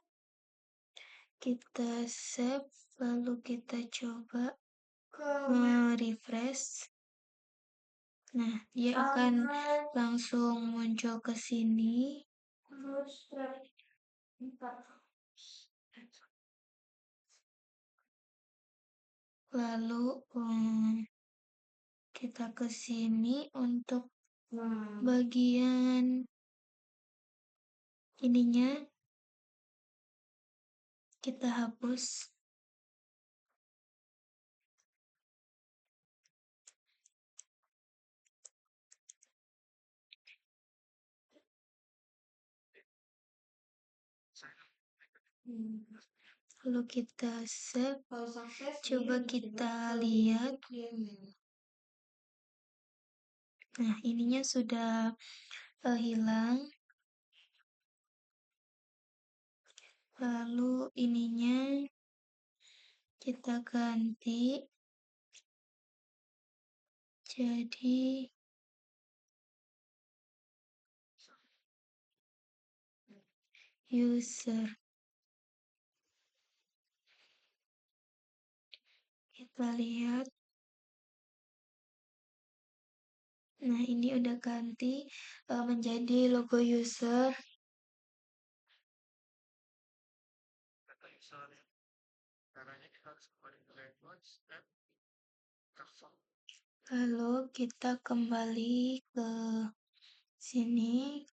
save, lalu kita coba refresh. Nah, dia akan langsung muncul ke sini. Lalu kita ke sini untuk bagian ininya kita hapus. Lalu kita save. Coba kita lihat. Nah, ininya sudah hilang. Lalu ininya kita ganti jadi user. Kita lihat. Nah, ini udah ganti menjadi logo user. Data user. Caranya kita harus kembali ke language dan transform. Lalu kita kembali ke sini,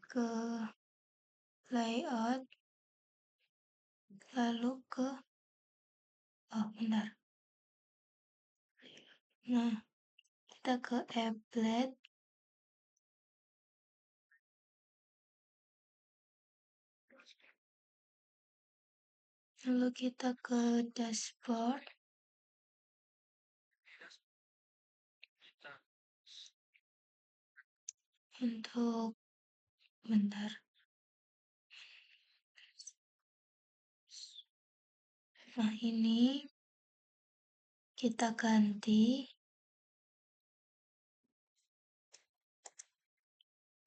ke layout, lalu ke, oh benar. Nah, kita ke applet, lalu kita ke dashboard. Kita Untuk bentar. Nah, ini kita ganti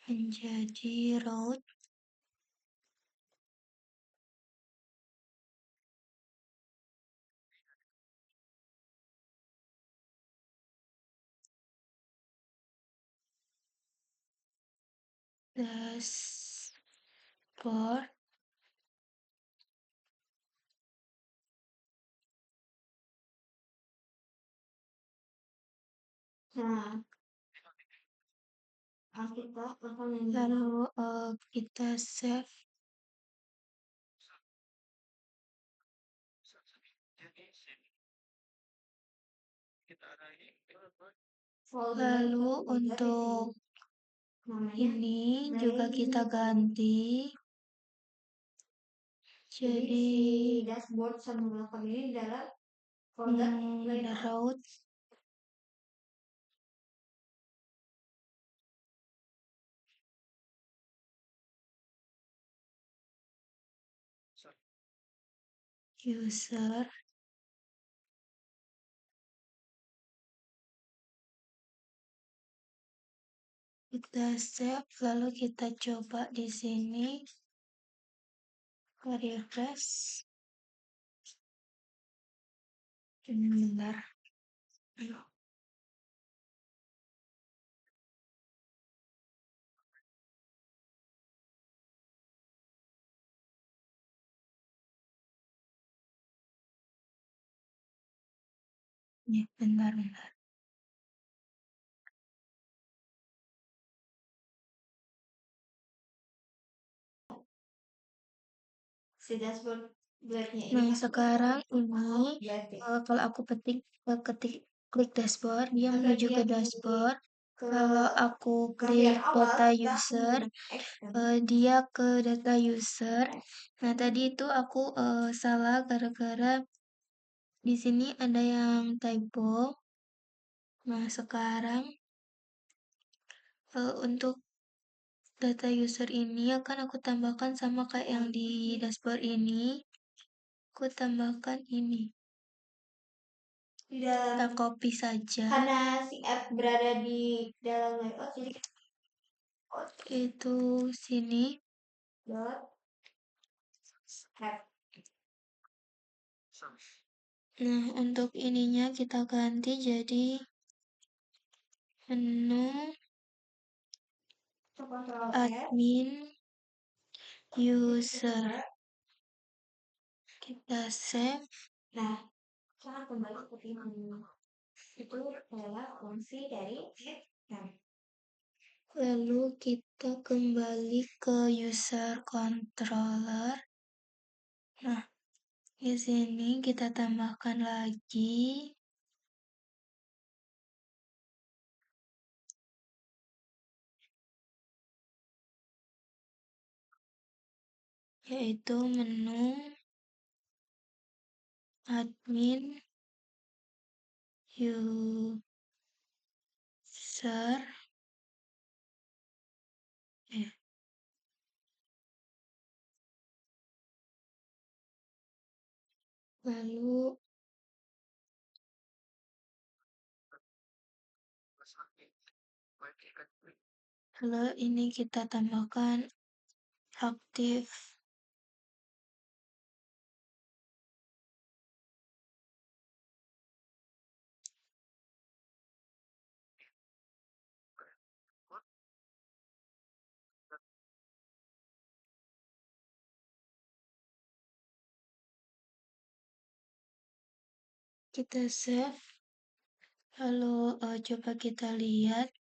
menjadi road. Dashboard. Nah, lalu kita save. jadi sini kita arahin ke Lalu untuk ini juga kita ganti jadi dashboard sama welcome ini dalam folder the road. User. Kita save, lalu kita coba di sini. Refresh. Ini benar. Ayo. Ini benar. si dashboard ini. Nah, sekarang ini kalau aku ketik klik dashboard, dia menuju ke dashboard. Kalau aku klik data user, dia ke data user. Nah, tadi itu aku salah gara-gara di sini ada yang typo. Nah, sekarang untuk data user ini akan aku tambahkan sama kayak yang di dashboard ini. Aku tambahkan ini. Di Kita dalam copy saja. karena si app berada di dalam layout jadi Itu sini. dot app. Nah, untuk ininya kita ganti jadi menu Control F. admin user. Kita save. Nah, cara kembali seperti ini. Itu adalah fungsi dari app. Lalu kita kembali ke user controller. Nah, di sini kita tambahkan lagi yaitu menu admin user Lalu ini kita tambahkan aktif. Kita save. Lalu coba kita lihat.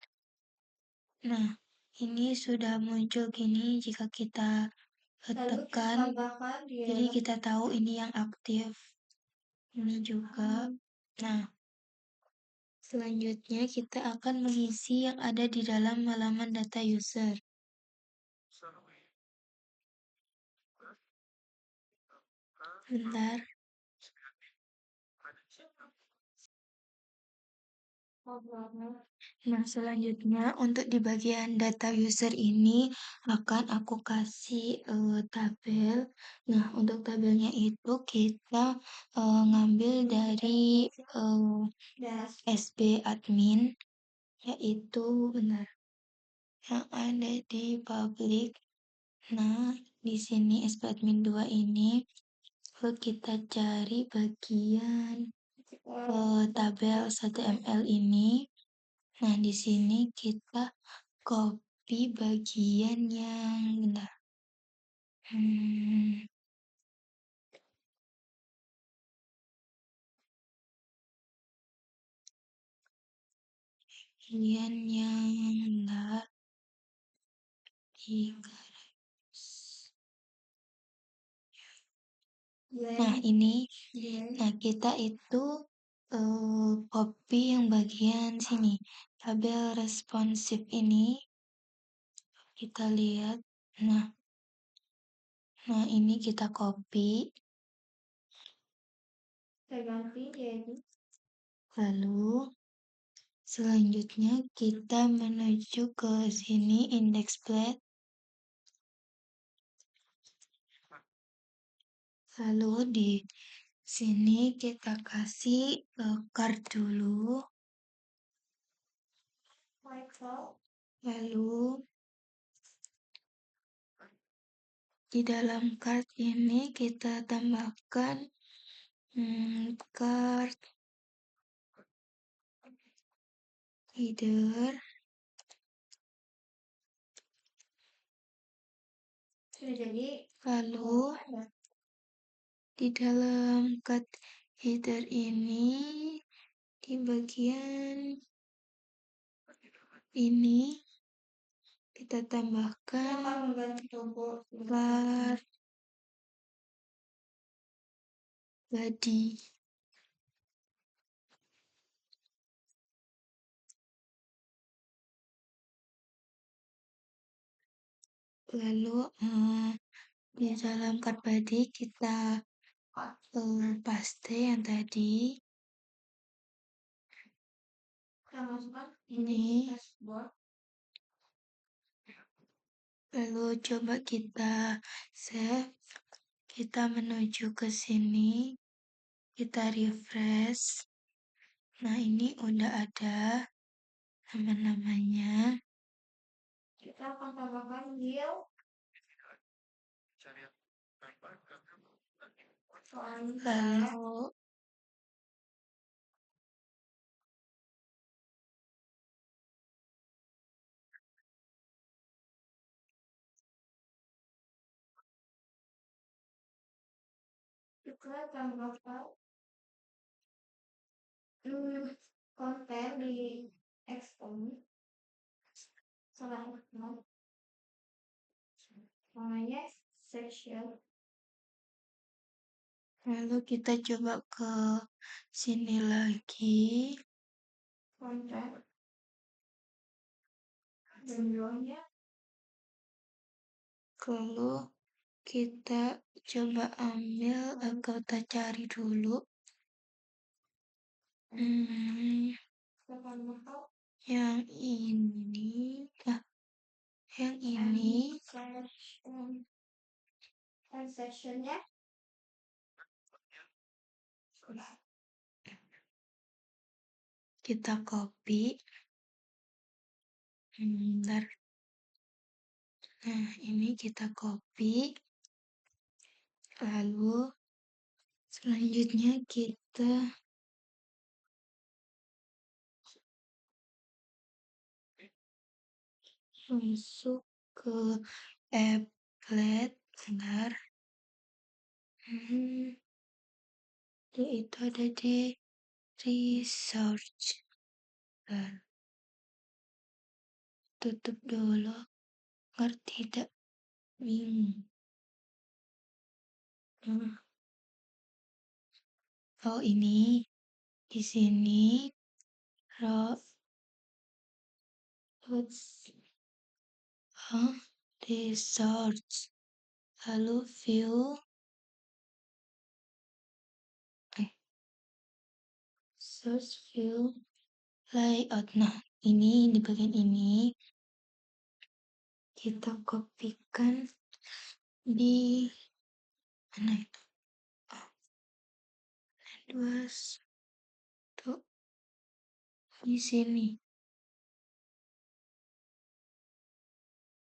Nah, ini sudah muncul gini jika kita tekan. Jadi kita tahu ini yang aktif. Ini juga. Nah, selanjutnya kita akan mengisi yang ada di dalam halaman data user. Bentar. Nah, selanjutnya untuk di bagian data user ini akan aku kasih tabel. Nah, untuk tabelnya itu kita ngambil dari SB admin, yaitu benar yang ada di public. Nah, di sini SB admin 2 ini kita cari bagian tabel 1ML ini. Nah, di sini kita copy bagian yang bentar. Bagian yang bentar. Nah, ini. Nah, kita itu copy yang bagian sini. Tabel responsif ini. Kita lihat. Nah, ini kita copy. Lalu selanjutnya kita menuju ke sini index plate. Lalu di sini kita kasih card dulu. Lalu di dalam card ini kita tambahkan card header. Lalu di dalam card header ini di bagian ini kita tambahkan card body. Lalu di dalam card body kita paste yang tadi. Ini. Lalu coba kita save. Kita menuju ke sini. Kita refresh. Nah, ini udah ada nama-namanya. Kita akan tambahkan deal. Lalu kita tambahkan konten di expand. Selanjutnya namanya section. Lalu kita coba ke sini lagi. Konten. Jumlahnya. Lalu kita coba ambil atau kita cari dulu. Yang ini. Yang ini. Transaction-nya. Kita copy. Bentar. Nah, ini kita copy. Lalu selanjutnya kita masuk ke applet. Bentar. Itu ada di research. Bentar. Tutup dulu. Ngerti tidak? Bingung. Oh, ini di sini research. Lalu view search view layout. Nah, ini di bagian ini kita kopikan di mana itu? Tuh di sini.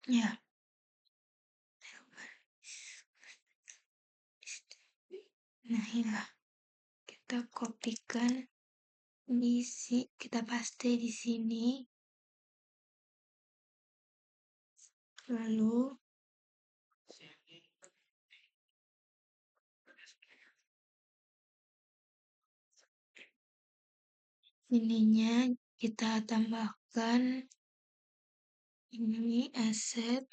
Ya. Nah, ya. Kita kopikan kita paste di sini. Lalu ininya kita tambahkan ini aset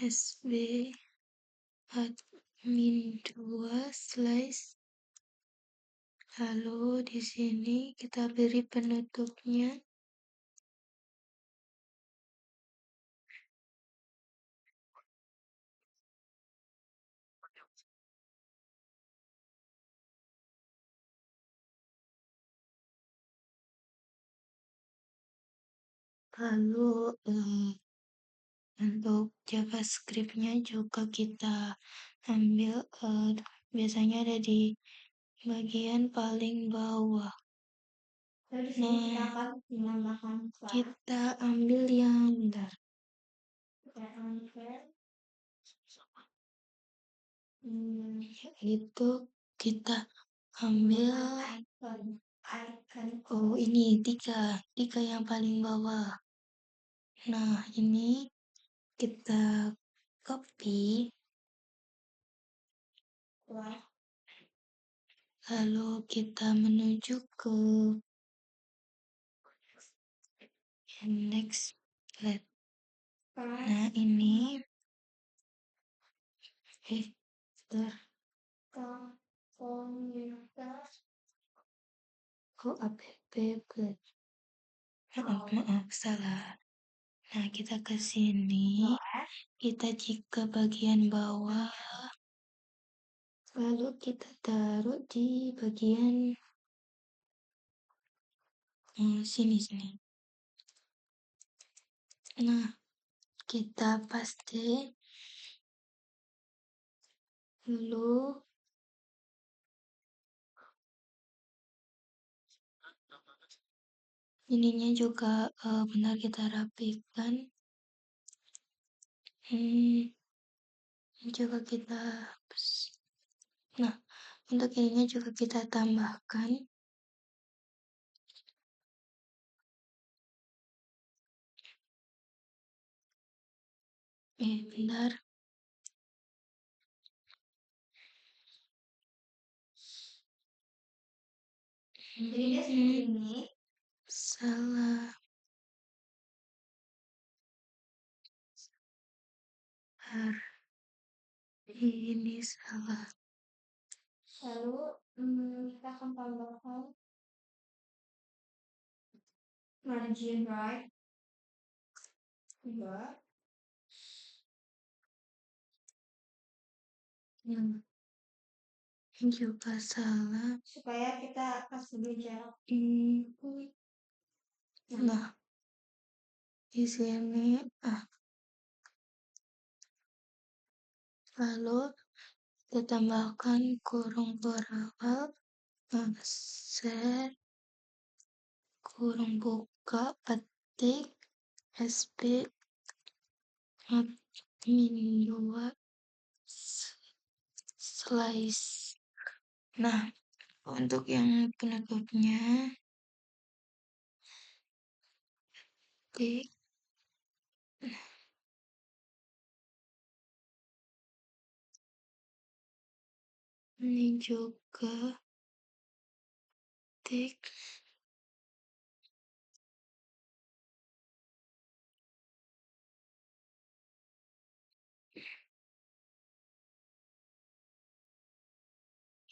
sb admin 2 lalu di sini kita beri penutupnya. Lalu untuk JavaScript-nya juga kita ambil biasanya ada di bagian paling bawah. Nah, kita ambil yang bentar. Itu kita ambil ini tiga yang paling bawah. Nah, ini kita copy. Lalu kita menuju ke next slide. Nah, ini maaf, salah. Nah, kita ke sini, kita ke bagian bawah, lalu kita taruh di bagian sini. Nah, kita paste, lalu ininya juga benar kita rapikan. Juga kita untuk ininya juga kita tambahkan. Benar. Salah. Ini salah. Lalu kita akan tambahkan margin right. Yang juga salah. Supaya kita kasih jarak. Nah, di sini lalu kita tambahkan kurung berawal, share, kurung buka, petik, sp, min 2, slice. Nah, untuk yang penutupnya, tik, ini juga tik,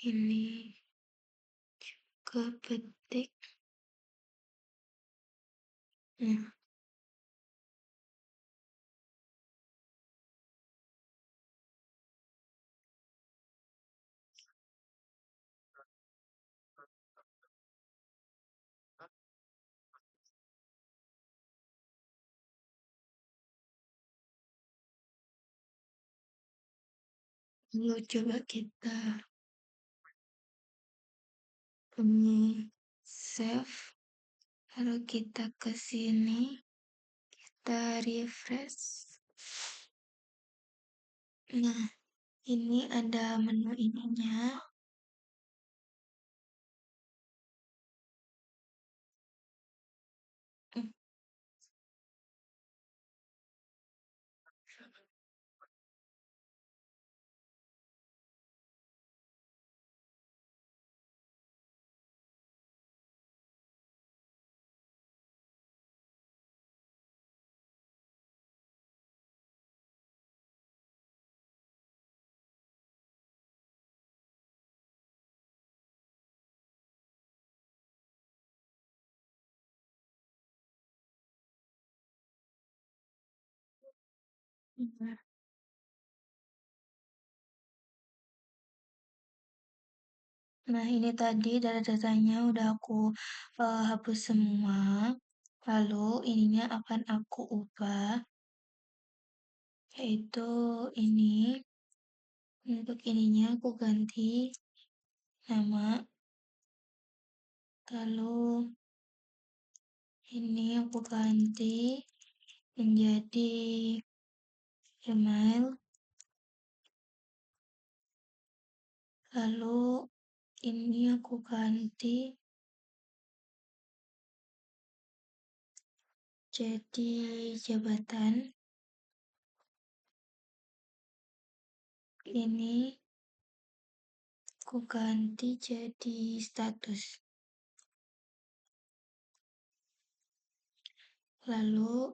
ini ke petik. Nah, lalu coba kita save, lalu kita ke sini, kita refresh. Nah, ini ada menu ininya. Nah, ini tadi data-datanya udah aku hapus semua. Lalu ininya akan aku ubah, yaitu ini. Untuk ininya aku ganti nama. Lalu ini aku ganti menjadi email. Lalu ini aku ganti jadi jabatan. Ini aku ganti jadi status. Lalu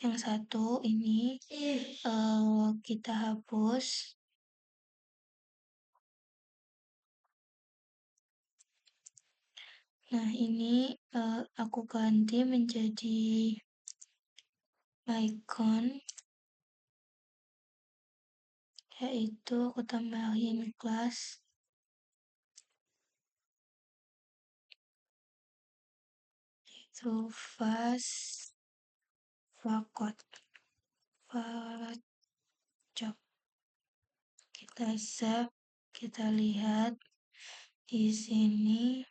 yang satu ini kita hapus. Nah, ini aku ganti menjadi icon, yaitu aku tambahin kelas. Itu fast fakot job. Kita save, kita lihat di sini.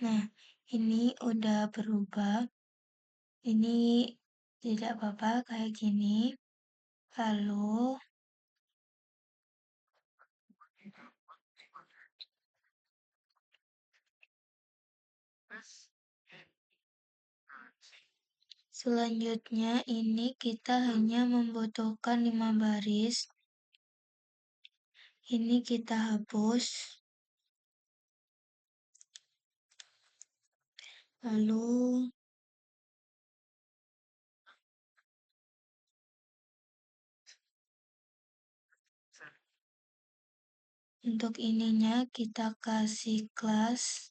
Nah, ini udah berubah. Ini tidak apa-apa kayak gini. Lalu selanjutnya ini kita hanya membutuhkan 5 baris. Ini kita hapus. Lalu untuk ininya kita kasih kelas,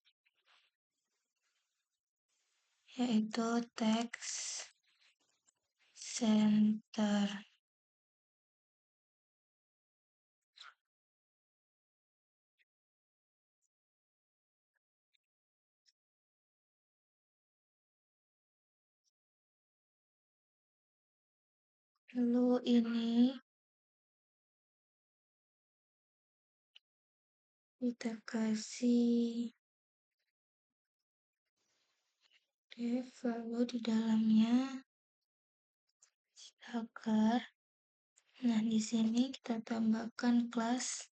yaitu text center. Lalu ini kita kasih div, lalu di dalamnya agar. Nah, di sini kita tambahkan kelas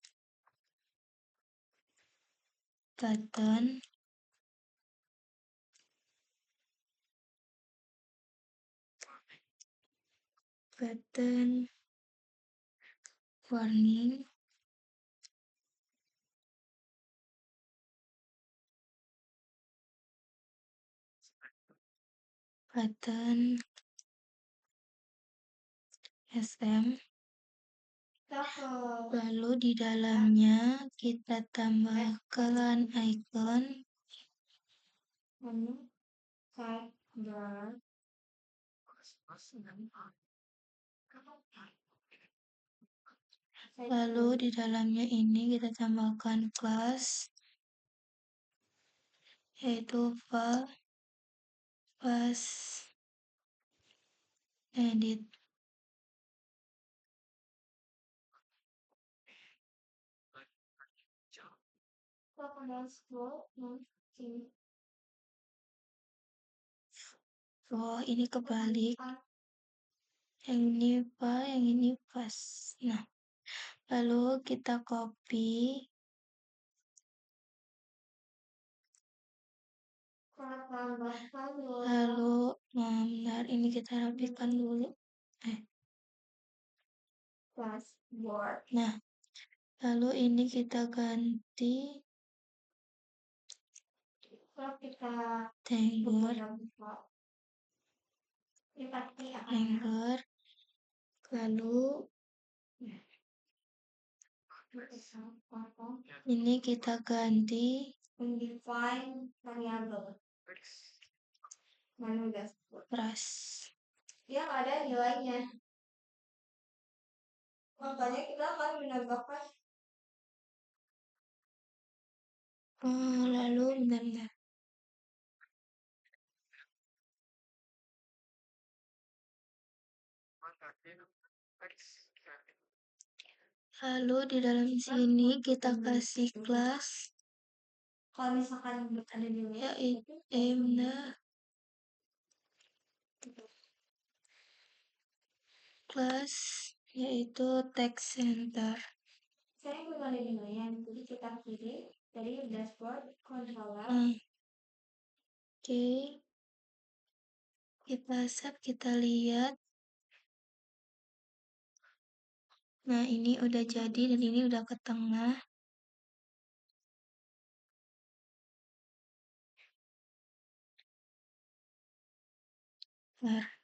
button, warning, button SM. Lalu di dalamnya kita tambahkan icon sidebar. Lalu di dalamnya ini kita tambahkan kelas yaitu pas edit. Oh, ini kebalik. Yang ini yang ini pas. Nah, lalu kita copy. Lalu, bentar, ini kita rapikan dulu. Nah, lalu ini kita ganti Tengger, lalu ini kita ganti Undefine variable. ras. Yang ada nilainya. Makanya kita akan menambahkan Lalu bentar. Lalu di dalam sini kita kasih kelas kalau misalkan ada nilai yaitu kelas yaitu text center. saya belum ada nilainya, jadi kita pilih dari dashboard controller. Oke. Kita lihat. Nah, ini udah jadi dan ini udah ke tengah. Nah,